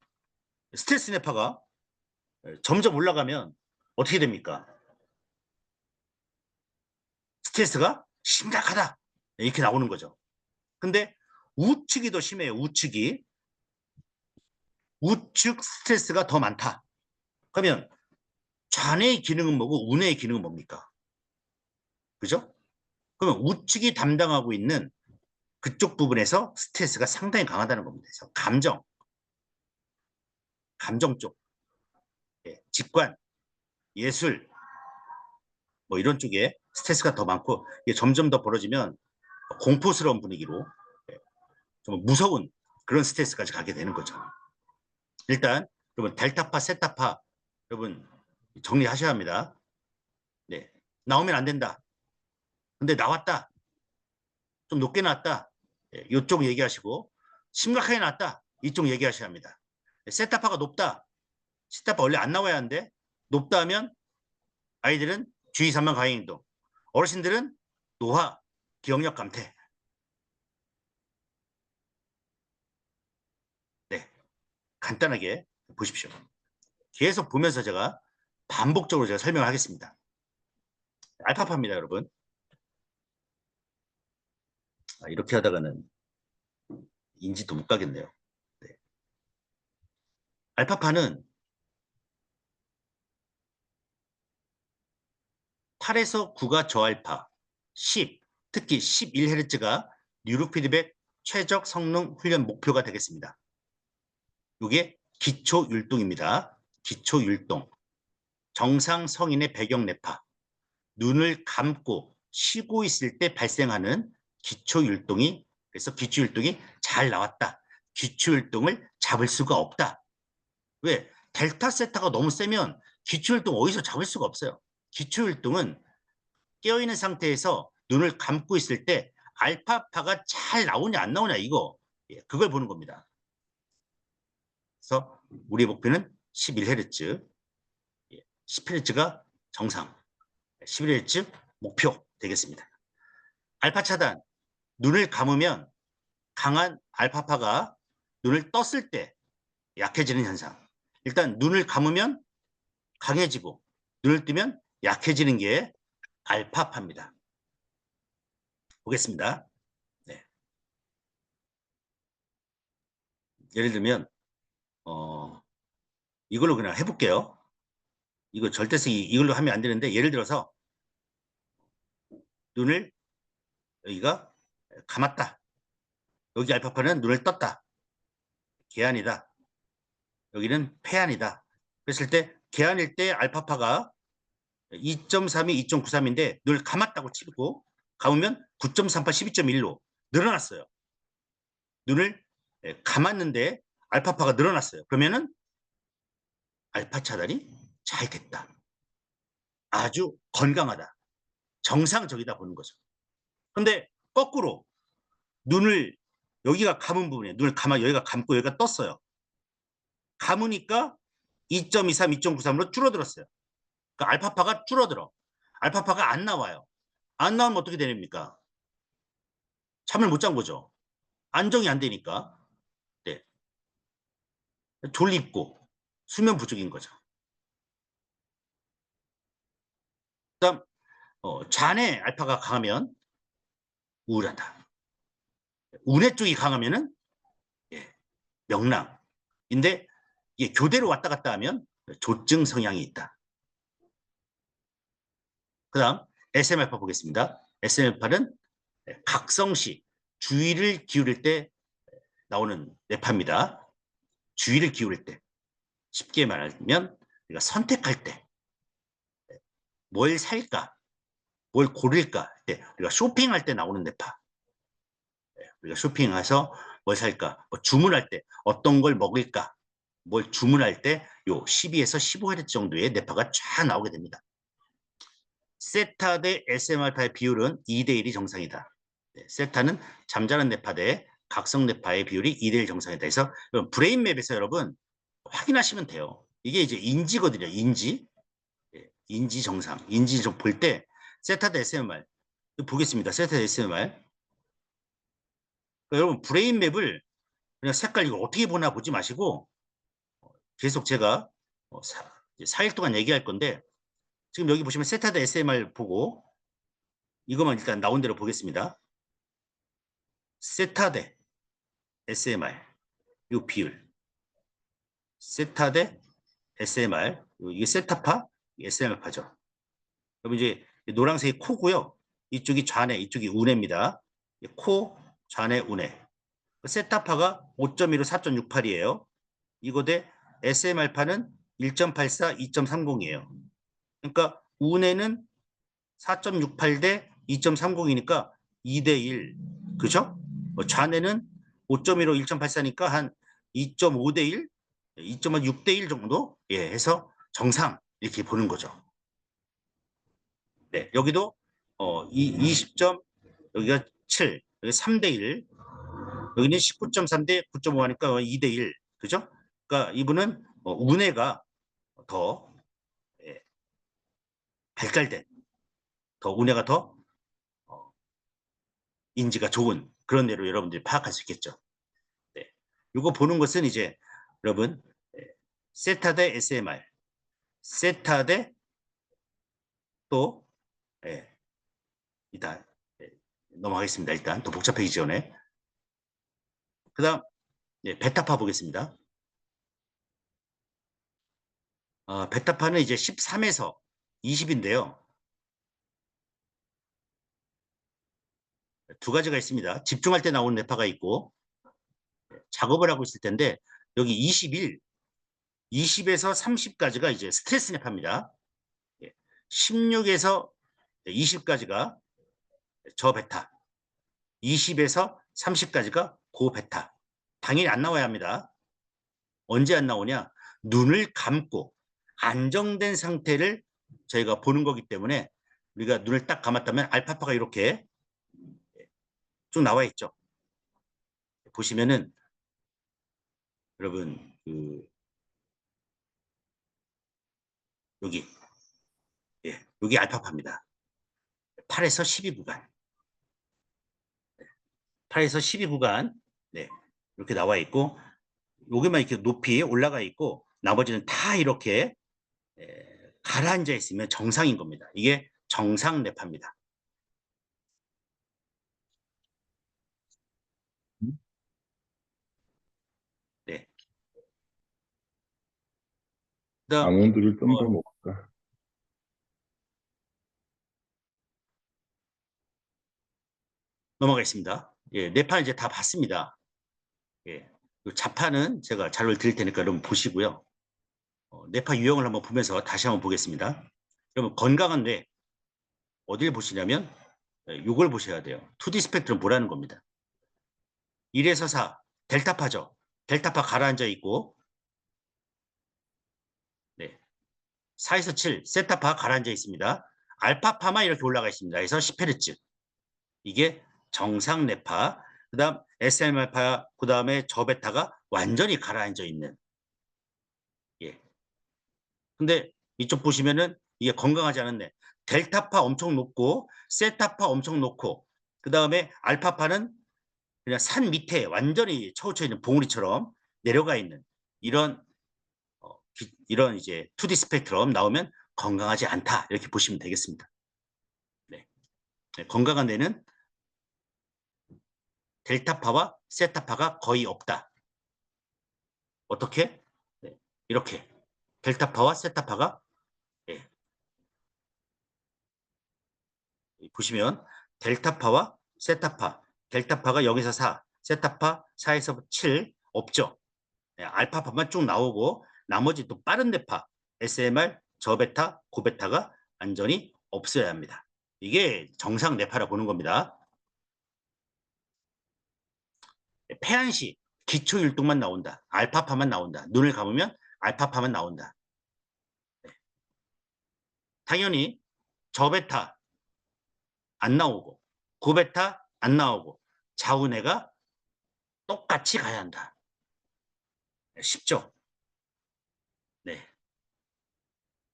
스트레스 뇌파가 점점 올라가면 어떻게 됩니까? 스트레스가 심각하다. 이렇게 나오는 거죠. 근데 우측이 더 심해요. 우측이. 우측 스트레스가 더 많다. 그러면 좌뇌의 기능은 뭐고 우뇌의 기능은 뭡니까? 그죠? 그러면 우측이 담당하고 있는 그쪽 부분에서 스트레스가 상당히 강하다는 겁니다. 그래서 감정 쪽, 직관, 예술, 뭐 이런 쪽에 스트레스가 더 많고, 이게 점점 더 벌어지면 공포스러운 분위기로 좀 무서운 그런 스트레스까지 가게 되는 거죠. 일단 여러분 델타파, 세타파 여러분 정리하셔야 합니다. 네, 나오면 안 된다. 근데 나왔다. 좀 높게 나왔다. 이쪽 얘기하시고, 심각하게 나왔다. 이쪽 얘기하셔야 합니다. 세타파가 높다. 세타파 원래 안 나와야 하는데 높다 하면 아이들은 주의 산만 과잉 행동, 어르신들은 노화, 기억력 감퇴. 네, 간단하게 보십시오. 계속 보면서 제가 반복적으로 제가 설명을 하겠습니다. 알파파입니다, 여러분. 이렇게 하다가는 인지도 못 가겠네요. 네. 알파파는 8에서 9가 저알파, 10, 특히 11Hz가 뉴로피드백 최적 성능 훈련 목표가 되겠습니다. 이게 기초율동입니다. 기초율동. 정상 성인의 배경 뇌파. 눈을 감고 쉬고 있을 때 발생하는 기초율동이, 그래서 기초율동이 잘 나왔다. 기초율동을 잡을 수가 없다. 왜? 델타 세타가 너무 세면 기초율동 어디서 잡을 수가 없어요. 기초율동은 깨어있는 상태에서 눈을 감고 있을 때 알파파가 잘 나오냐 안 나오냐 이거, 그걸 보는 겁니다. 그래서 우리의 목표는 11Hz, 10Hz가 정상, 11Hz 목표 되겠습니다. 알파 차단, 눈을 감으면 강한 알파파가 눈을 떴을 때 약해지는 현상. 일단 눈을 감으면 강해지고 눈을 뜨면 약해지는 게 알파파입니다. 보겠습니다. 네. 예를 들면 이걸로 그냥 해볼게요. 이거 절대 쓰기 이걸로 하면 안 되는데, 예를 들어서 눈을 여기가 감았다. 여기 알파파는 눈을 떴다. 개안이다. 여기는 폐안이다. 그랬을 때 개안일 때 알파파가 2.32, 2.93인데 눈을 감았다고 치고 감으면 9.38, 12.1로 늘어났어요. 눈을 감았는데 알파파가 늘어났어요. 그러면은 알파 차단이 잘 됐다. 아주 건강하다. 정상적이다 보는 거죠. 근데 거꾸로 눈을 여기가 감은 부분에 눈을 감아 여기가 감고 여기가 떴어요. 감으니까 2.23, 2.93으로 줄어들었어요. 그러니까 알파파가 줄어들어. 알파파가 안 나와요. 안 나오면 어떻게 됩니까? 잠을 못 잔 거죠. 안정이 안 되니까. 네. 졸립고 수면 부족인 거죠. 그다음 좌뇌 알파가 강하면 우울하다. 우뇌 쪽이 강하면은 명랑인데 이게 교대로 왔다 갔다 하면 조증 성향이 있다. 그다음 SM알파 보겠습니다. SM알파는 각성시 주의를 기울일 때 나오는 뇌파입니다. 주의를 기울일 때 쉽게 말하면 우리가 선택할 때 뭘 살까, 뭘 고를까, 때 우리가 쇼핑할 때 나오는 뇌파. 우리가 쇼핑해서 뭘 살까, 뭐 주문할 때 어떤 걸 먹을까, 뭘 주문할 때 요 12에서 15Hz 정도의 뇌파가 쫙 나오게 됩니다. 세타 대 SM알파의 비율은 2대1이 정상이다. 세타는 잠자는 뇌파 대 각성 뇌파의 비율이 2대1 정상이다. 그래서 브레인맵에서 여러분 확인하시면 돼요. 이게 이제 인지거든요. 인지. 인지 정상. 인지 좀 볼 때 세타 대 SMR 보겠습니다. 세타 대 SMR. 여러분 브레인맵을 그냥 색깔 이거 어떻게 보나 보지 마시고 계속 제가 4일 동안 얘기할 건데 지금 여기 보시면 세타 대 SMR 보고 이것만 일단 나온 대로 보겠습니다. 세타 대 SMR 이 비율. 세타 대 SMR 이게 세타파, SMR파죠. 그럼 이제 노란색이 코고요. 이쪽이 좌뇌, 이쪽이 우뇌입니다. 코, 좌뇌, 우뇌. 세타파가 5.15, 4.68이에요. 이거 대 SMR파는 1.84, 2.30이에요. 그러니까 우뇌는 4.68 대 2.30이니까 2대1. 그죠? 좌뇌는 5.15, 1.84니까 한 2.5 대 1, 2.6 대 1 정도 해서 정상 이렇게 보는 거죠. 네, 여기도 20점, 여기가 7, 여기 3대 1, 여기는 19.3 대 9.5 하니까 2대 1. 그죠? 그러니까 이분은 운해가 더 발달된, 더 운해가 더 인지가 좋은 그런 예로 여러분들이 파악할 수 있겠죠. 네. 이거 보는 것은 이제 여러분 세타 대 SMR, 세타 대 또 일단 넘어가겠습니다. 일단 더 복잡해지기 전에 그다음 베타파 보겠습니다. 베타파는 이제 13에서 20인데요. 두 가지가 있습니다. 집중할 때 나오는 뇌파가 있고 작업을 하고 있을 텐데 여기 21, 20에서 30까지가 이제 스트레스 뇌파입니다. 16에서 20까지가 저베타, 20에서 30까지가 고베타. 당연히 안 나와야 합니다. 언제 안 나오냐? 눈을 감고 안정된 상태를 저희가 보는 거기 때문에 우리가 눈을 딱 감았다면 알파파가 이렇게 쭉 나와 있죠. 보시면은 여러분 여기 여기 알파파입니다. 8에서 12 구간. 8에서 12 구간. 네. 이렇게 나와 있고 여기만 이렇게 높이 올라가 있고 나머지는 다 이렇게 가라앉아 있으면 정상인 겁니다. 이게 정상 뇌파입니다. 네. 그다음 아몬드를 좀 더 먹을까? 넘어가겠습니다. 뇌파 이제 다 봤습니다. 자파는 제가 자료를 드릴 테니까 여러분 보시고요. 뇌파 유형을 한번 보면서 다시 한번 보겠습니다. 여러분 건강한 뇌 어디를 보시냐면 이걸 보셔야 돼요. 2D 스펙트럼 보라는 겁니다. 1에서 4 델타파죠. 델타파 가라앉아 있고 네. 4에서 7 세타파 가라앉아 있습니다. 알파파만 이렇게 올라가 있습니다. 그래서 10Hz. 이게 정상 뇌파. 그다음 SM알파, 그다음에 저베타가 완전히 가라앉아 있는. 예. 근데 이쪽 보시면은 이게 건강하지 않은데 델타파 엄청 높고 세타파 엄청 높고 그다음에 알파파는 그냥 산 밑에 완전히 처우쳐 있는 봉우리처럼 내려가 있는 이런 이런 이제 2D 스펙트럼 나오면 건강하지 않다 이렇게 보시면 되겠습니다. 네. 건강한 데는 델타파와 세타파가 거의 없다. 어떻게? 네. 이렇게 델타파와 세타파가 네. 보시면 델타파와 세타파, 델타파가 0에서 4, 세타파 4에서 7 없죠. 네, 알파파만 쭉 나오고 나머지 또 빠른 뇌파 SMR, 저베타, 고베타가 완전히 없어야 합니다. 이게 정상 뇌파라 보는 겁니다. 폐안시 기초 율동만 나온다. 알파파만 나온다. 눈을 감으면 알파파만 나온다. 당연히 저베타 안 나오고 고베타 안 나오고 좌우뇌가 똑같이 가야 한다. 쉽죠? 네.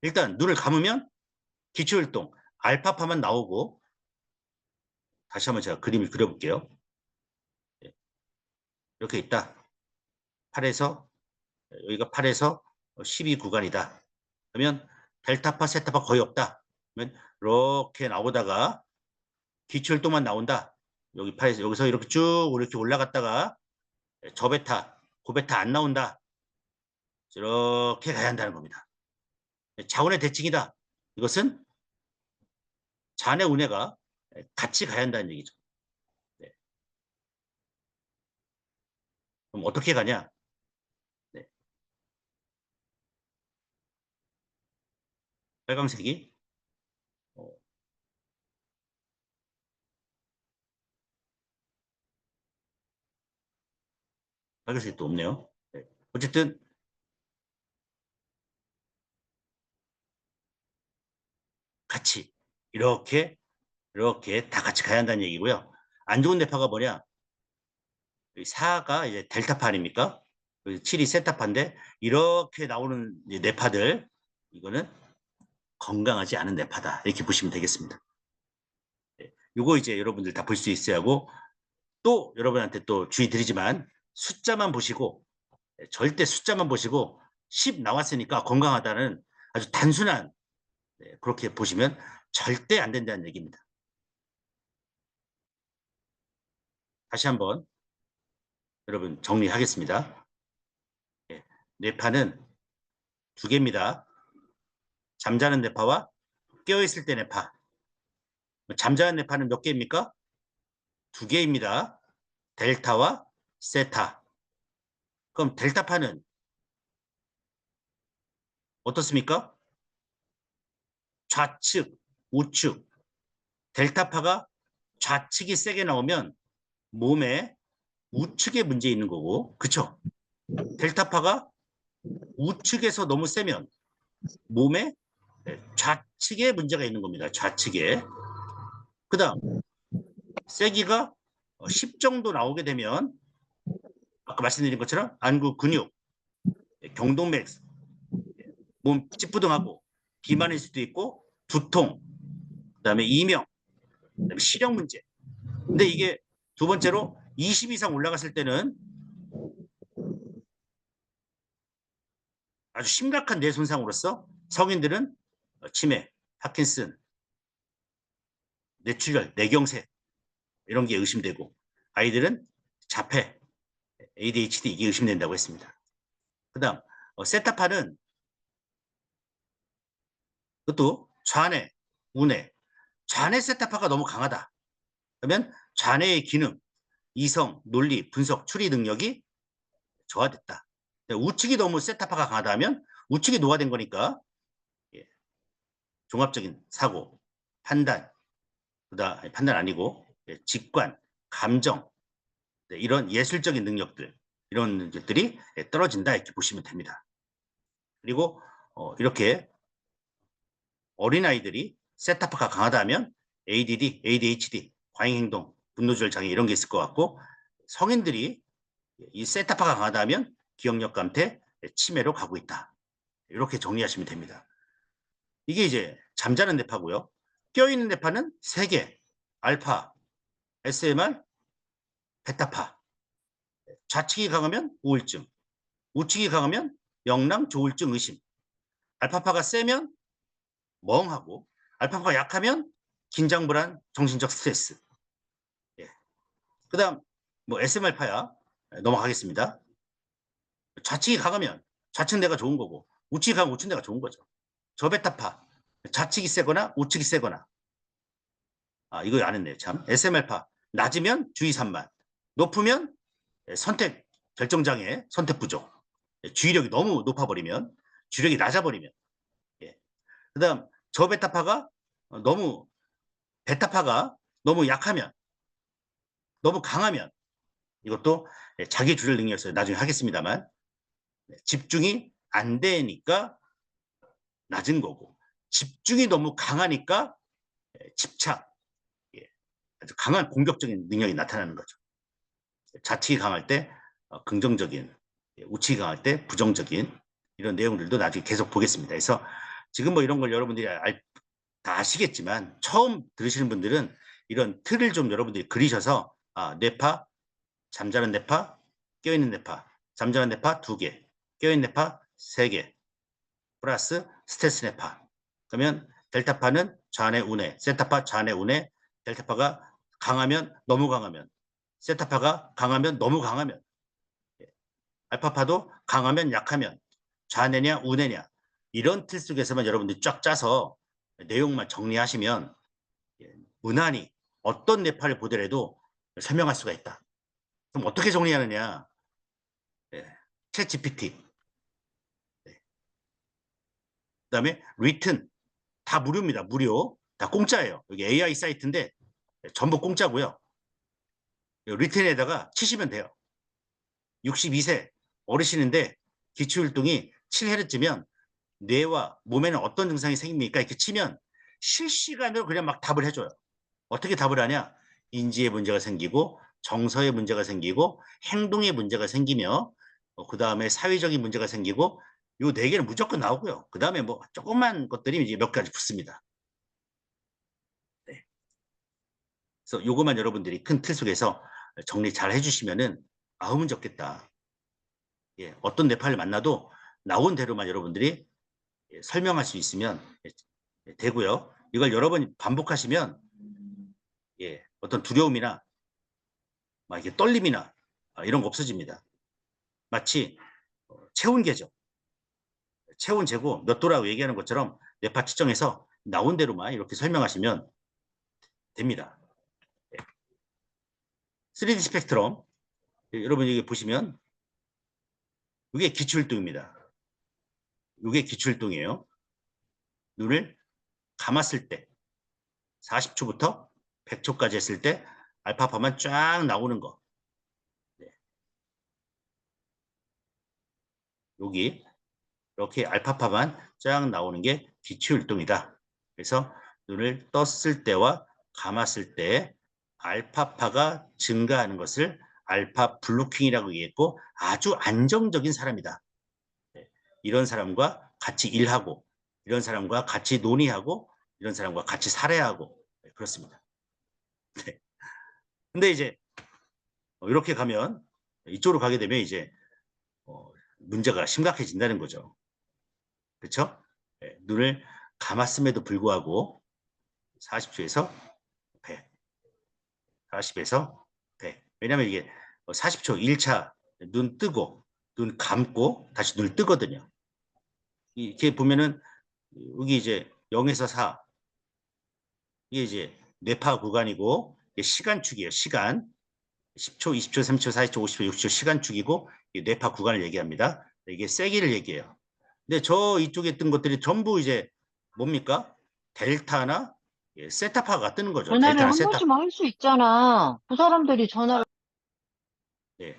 일단 눈을 감으면 기초율동 알파파만 나오고, 다시 한번 제가 그림을 그려볼게요. 이렇게 있다. 8에서 여기가 8에서 12 구간이다. 그러면 델타파, 세타파 거의 없다. 그러면 이렇게 나오다가 기초율동만 나온다. 여기 8에서 여기서 이렇게 쭉 이렇게 올라갔다가 저베타, 고베타 안 나온다. 이렇게 가야 한다는 겁니다. 자운의 대칭이다. 이것은 잔의 운해가 같이 가야 한다는 얘기죠. 네. 그럼 어떻게 가냐? 네. 빨강색이 빨간색이 또 없네요. 네. 어쨌든 같이 이렇게 다 같이 가야 한다는 얘기고요. 안 좋은 뇌파가 뭐냐? 4가 이제 델타파 아닙니까? 7이 세타파인데 이렇게 나오는 뇌파들, 이거는 건강하지 않은 뇌파다. 이렇게 보시면 되겠습니다. 네. 요거 이제 여러분들 다 볼 수 있어야 하고, 또 여러분한테 또 주의 드리지만 숫자만 보시고, 절대 숫자만 보시고 10 나왔으니까 건강하다는 아주 단순한, 그렇게 보시면 절대 안 된다는 얘기입니다. 다시 한번 여러분 정리하겠습니다. 뇌파는 두 개입니다. 잠자는 뇌파와 깨어있을 때 뇌파. 잠자는 뇌파는 몇 개입니까? 두 개입니다. 델타와 세타. 그럼 델타파는 어떻습니까? 좌측, 우측. 델타파가 좌측이 세게 나오면 몸에 우측에 문제 있는 거고, 그쵸? 델타파가 우측에서 너무 세면 몸에 좌측에 문제가 있는 겁니다. 좌측에. 그 다음 세기가 10 정도 나오게 되면 아까 말씀드린 것처럼 안구 근육, 경동맥, 몸 찌뿌둥하고 비만일 수도 있고 두통, 그다음에 이명, 그다음에 시력 문제. 근데 이게 두 번째로 20 이상 올라갔을 때는 아주 심각한 뇌 손상으로서 성인들은 치매, 파킨슨, 뇌출혈, 뇌경색 이런 게 의심되고, 아이들은 자폐, ADHD 이게 의심된다고 했습니다. 그다음 세타파는 그것도 좌뇌, 우뇌, 좌뇌 세타파가 너무 강하다. 그러면 좌뇌의 기능, 이성, 논리, 분석, 추리 능력이 저하됐다. 우측이 너무 세타파가 강하다면 우측이 노화된 거니까, 종합적인 사고, 판단, 그다음 판단 아니고 직관, 감정, 이런 예술적인 능력들, 이런 것들이 떨어진다 이렇게 보시면 됩니다. 그리고 이렇게 어린아이들이 세타파가 강하다면 ADD, ADHD, 과잉행동, 분노조절 장애 이런 게 있을 것 같고, 성인들이 이 세타파가 강하다면 기억력 감퇴, 치매로 가고 있다. 이렇게 정리하시면 됩니다. 이게 이제 잠자는 뇌파고요. 껴있는 뇌파는 3개. 알파, SMR, 베타파. 좌측이 강하면 우울증, 우측이 강하면 영랑 조울증 의심. 알파파가 세면 멍하고, 알파파가 약하면 긴장 불안, 정신적 스트레스. 예. 그다음 뭐 SMR파야 넘어가겠습니다. 좌측이 강하면 좌측 뇌가 좋은 거고, 우측이 강하면 우측 뇌가 좋은 거죠. 저베타파 좌측이 세거나 우측이 세거나. 이거 안 했네요. 참. SMR파 낮으면 주의 산만, 높으면 선택 결정장애, 선택 부족. 주의력이 너무 높아버리면, 주력이 낮아버리면 그다음 저베타파가 너무 베타파가 너무 약하면, 너무 강하면 이것도 자기 조절 능력에서 나중에 하겠습니다만 집중이 안 되니까 낮은 거고, 집중이 너무 강하니까 집착, 아주 강한 공격적인 능력이 나타나는 거죠. 좌측이 강할 때 긍정적인, 우측이 강할 때 부정적인 이런 내용들도 나중에 계속 보겠습니다. 그래서 지금 뭐 이런 걸 여러분들이 다 아시겠지만 처음 들으시는 분들은 이런 틀을 좀 여러분들이 그리셔서 뇌파, 잠자는 뇌파, 깨어있는 뇌파, 잠자는 뇌파 2개, 깨어있는 뇌파 3개, 플러스 스트레스 뇌파. 그러면 델타파는 좌뇌 우뇌, 세타파 좌뇌 우뇌, 델타파가 강하면, 너무 강하면, 세타파가 강하면, 너무 강하면, 알파파도 강하면, 약하면, 좌뇌냐 우뇌냐, 이런 틀 속에서만 여러분들이 쫙 짜서 내용만 정리하시면 무난히 어떤 뇌파를 보더라도 설명할 수가 있다. 그럼 어떻게 정리하느냐? 챗 GPT, 그다음에 리튼, 다 무료입니다. 무료. 다 공짜예요. 여기 AI 사이트인데 전부 공짜고요. 리튼에다가 치시면 돼요. 62세 어르신인데 기초율동이 7Hz면 뇌와 몸에는 어떤 증상이 생깁니까? 이렇게 치면 실시간으로 그냥 막 답을 해줘요. 어떻게 답을 하냐? 인지에 문제가 생기고 정서에 문제가 생기고 행동에 문제가 생기며 그 다음에 사회적인 문제가 생기고 요 네 개는 무조건 나오고요. 그 다음에 뭐 조그만 것들이 이제 몇 가지 붙습니다. 네. 그래서 요것만 여러분들이 큰 틀 속에서 정리 잘 해주시면은 아우면 좋겠다. 예, 어떤 뇌파를 만나도 나온 대로만 여러분들이 설명할 수 있으면 되고요. 이걸 여러 번 반복하시면 어떤 두려움이나 막 이게 떨림이나 이런 거 없어집니다. 마치 체온계죠. 체온재고 몇 도라고 얘기하는 것처럼 뇌파 측정해서 나온 대로만 이렇게 설명하시면 됩니다. 3D 스펙트럼 여러분 여기 보시면 이게 기출동입니다. 이게 기출동이에요. 눈을 감았을 때 40초부터 100초까지 했을 때 알파파만 쫙 나오는 거. 여기 이렇게 알파파만 쫙 나오는 게 기초율동이다. 그래서 눈을 떴을 때와 감았을 때 알파파가 증가하는 것을 알파 블루킹이라고 얘기했고 아주 안정적인 사람이다. 이런 사람과 같이 일하고 이런 사람과 같이 논의하고 이런 사람과 같이 살아야 하고 그렇습니다. 네. 근데 이제 이렇게 가면 이쪽으로 가게 되면 이제 문제가 심각해진다는 거죠. 그렇죠? 네, 눈을 감았음에도 불구하고 40초에서 100, 40에서 100. 왜냐하면 이게 40초 1차 눈 뜨고 눈 감고 다시 눈을 뜨거든요. 이렇게 보면은 여기 이제 0에서 4 이게 이제 뇌파 구간이고 시간축이에요. 시간 10초, 20초, 30초, 40초, 50초, 60초 시간축이고 뇌파 구간을 얘기합니다. 이게 세기를 얘기해요. 근데 저 이쪽에 뜬 것들이 전부 이제 뭡니까? 델타나 세타파가 뜨는 거죠. 전화를 델타나 한 세타파. 번씩만 할 수 있잖아. 그 사람들이 전화를. 네.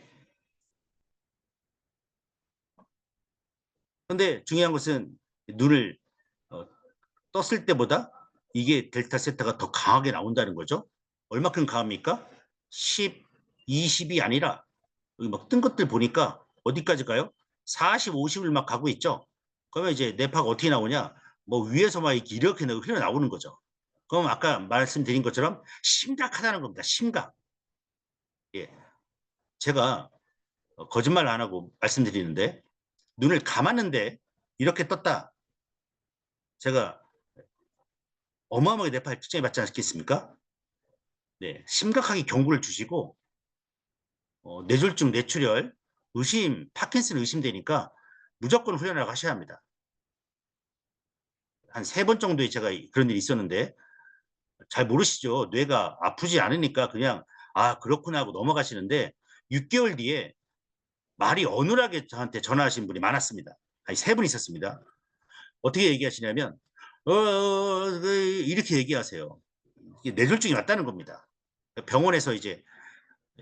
근데 중요한 것은 눈을 어, 떴을 때보다 이게 델타 세타가 더 강하게 나온다는 거죠. 얼마큼 강합니까? 10, 20이 아니라 여기 막 뜬 것들 보니까 어디까지 가요? 40, 50을 막 가고 있죠. 그러면 이제 뇌파가 어떻게 나오냐? 뭐 위에서 막 이렇게 흘러 나오는 거죠. 그럼 아까 말씀드린 것처럼 심각하다는 겁니다. 심각. 예. 제가 거짓말 안 하고 말씀드리는데 눈을 감았는데 이렇게 떴다. 제가 어마어마하게 뇌파를 측정해 받지 않겠습니까? 네. 심각하게 경고를 주시고 뇌졸중, 뇌출혈, 의심, 파킨슨 의심되니까 무조건 훈련을 하셔야 합니다. 한 3번 정도에 제가 그런 일이 있었는데 잘 모르시죠. 뇌가 아프지 않으니까 그냥 그렇구나 하고 넘어가시는데 6개월 뒤에 말이 어눌하게 저한테 전화하신 분이 많았습니다. 한 3분 있었습니다. 어떻게 얘기하시냐면 이렇게 얘기하세요. 이게 뇌졸중이 왔다는 겁니다. 병원에서 이제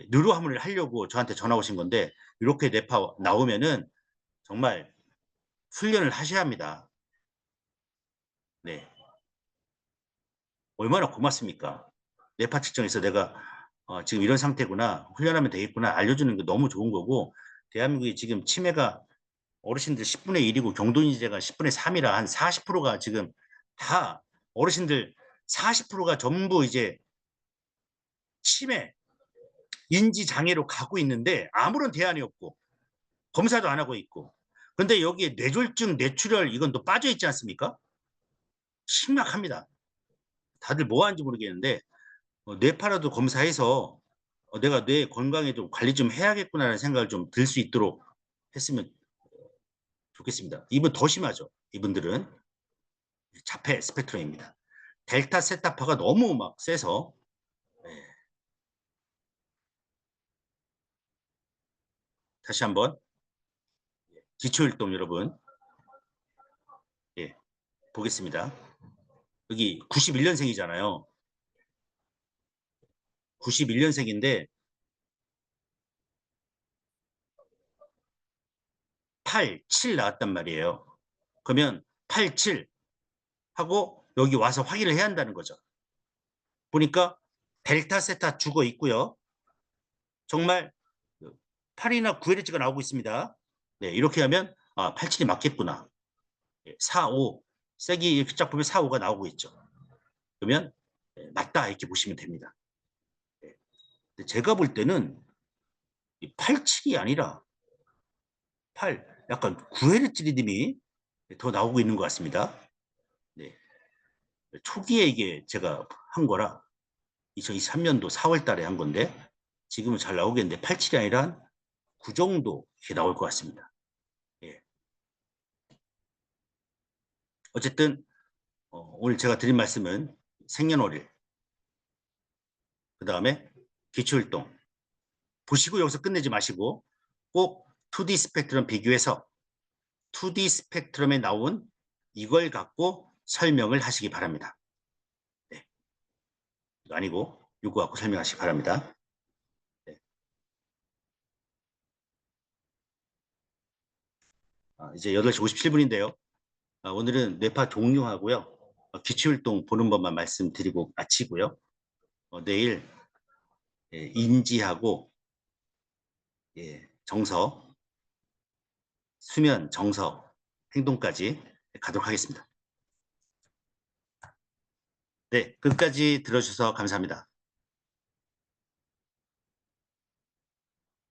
뉴로하문을 하려고 저한테 전화 오신 건데 이렇게 뇌파 나오면은 정말 훈련을 하셔야 합니다. 네. 얼마나 고맙습니까? 뇌파 측정해서 내가 지금 이런 상태구나, 훈련하면 되겠구나 알려주는 게 너무 좋은 거고, 대한민국이 지금 치매가 어르신들 10분의 1이고 경동인지제가 10분의 3이라 한 40%가 지금 다 어르신들 40%가 전부 이제 치매, 인지 장애로 가고 있는데 아무런 대안이 없고 검사도 안 하고 있고. 근데 여기에 뇌졸중, 뇌출혈 이건 또 빠져 있지 않습니까? 심각합니다. 다들 뭐 하는지 모르겠는데 뇌파라도 검사해서 내가 뇌 건강에 좀 관리 좀 해야겠구나라는 생각을 좀 들 수 있도록 했으면 좋겠습니다. 이분 더 심하죠. 이분들은 자폐 스펙트럼입니다. 델타 세타파가 너무 막 세서. 예. 다시 한번 기초율동 여러분, 예, 보겠습니다. 여기 91년생이잖아요. 91년생인데 8, 7 나왔단 말이에요. 그러면 8, 7 하고 여기 와서 확인을 해야 한다는 거죠. 보니까 델타 세타 죽어 있고요. 정말 8이나 9LH가 나오고 있습니다. 네, 이렇게 하면 87이 맞겠구나. 4, 5 세기 이렇게 쫙 보면 4, 5가 나오고 있죠. 그러면 맞다 이렇게 보시면 됩니다. 제가 볼 때는 8, 7이 아니라 8, 약간 9LH 리듬이 더 나오고 있는 것 같습니다. 네. 초기에 이게 제가 한 거라 2023년도 4월 달에 한 건데 지금은 잘 나오겠는데 87이 아니라 한 9 정도 이렇게 나올 것 같습니다. 예. 어쨌든 오늘 제가 드린 말씀은 생년월일, 그 다음에 기초율동 보시고 여기서 끝내지 마시고 꼭 2D 스펙트럼 비교해서 2D 스펙트럼에 나온 이걸 갖고 설명을 하시기 바랍니다. 네. 이거 아니고 이거 갖고 설명하시기 바랍니다. 네. 이제 8시 57분인데요. 오늘은 뇌파 종료하고요. 기초율동 보는 법만 말씀드리고 마치고요. 내일 인지하고 정서, 수면, 정서, 행동까지 가도록 하겠습니다. 네, 끝까지 들어주셔서 감사합니다.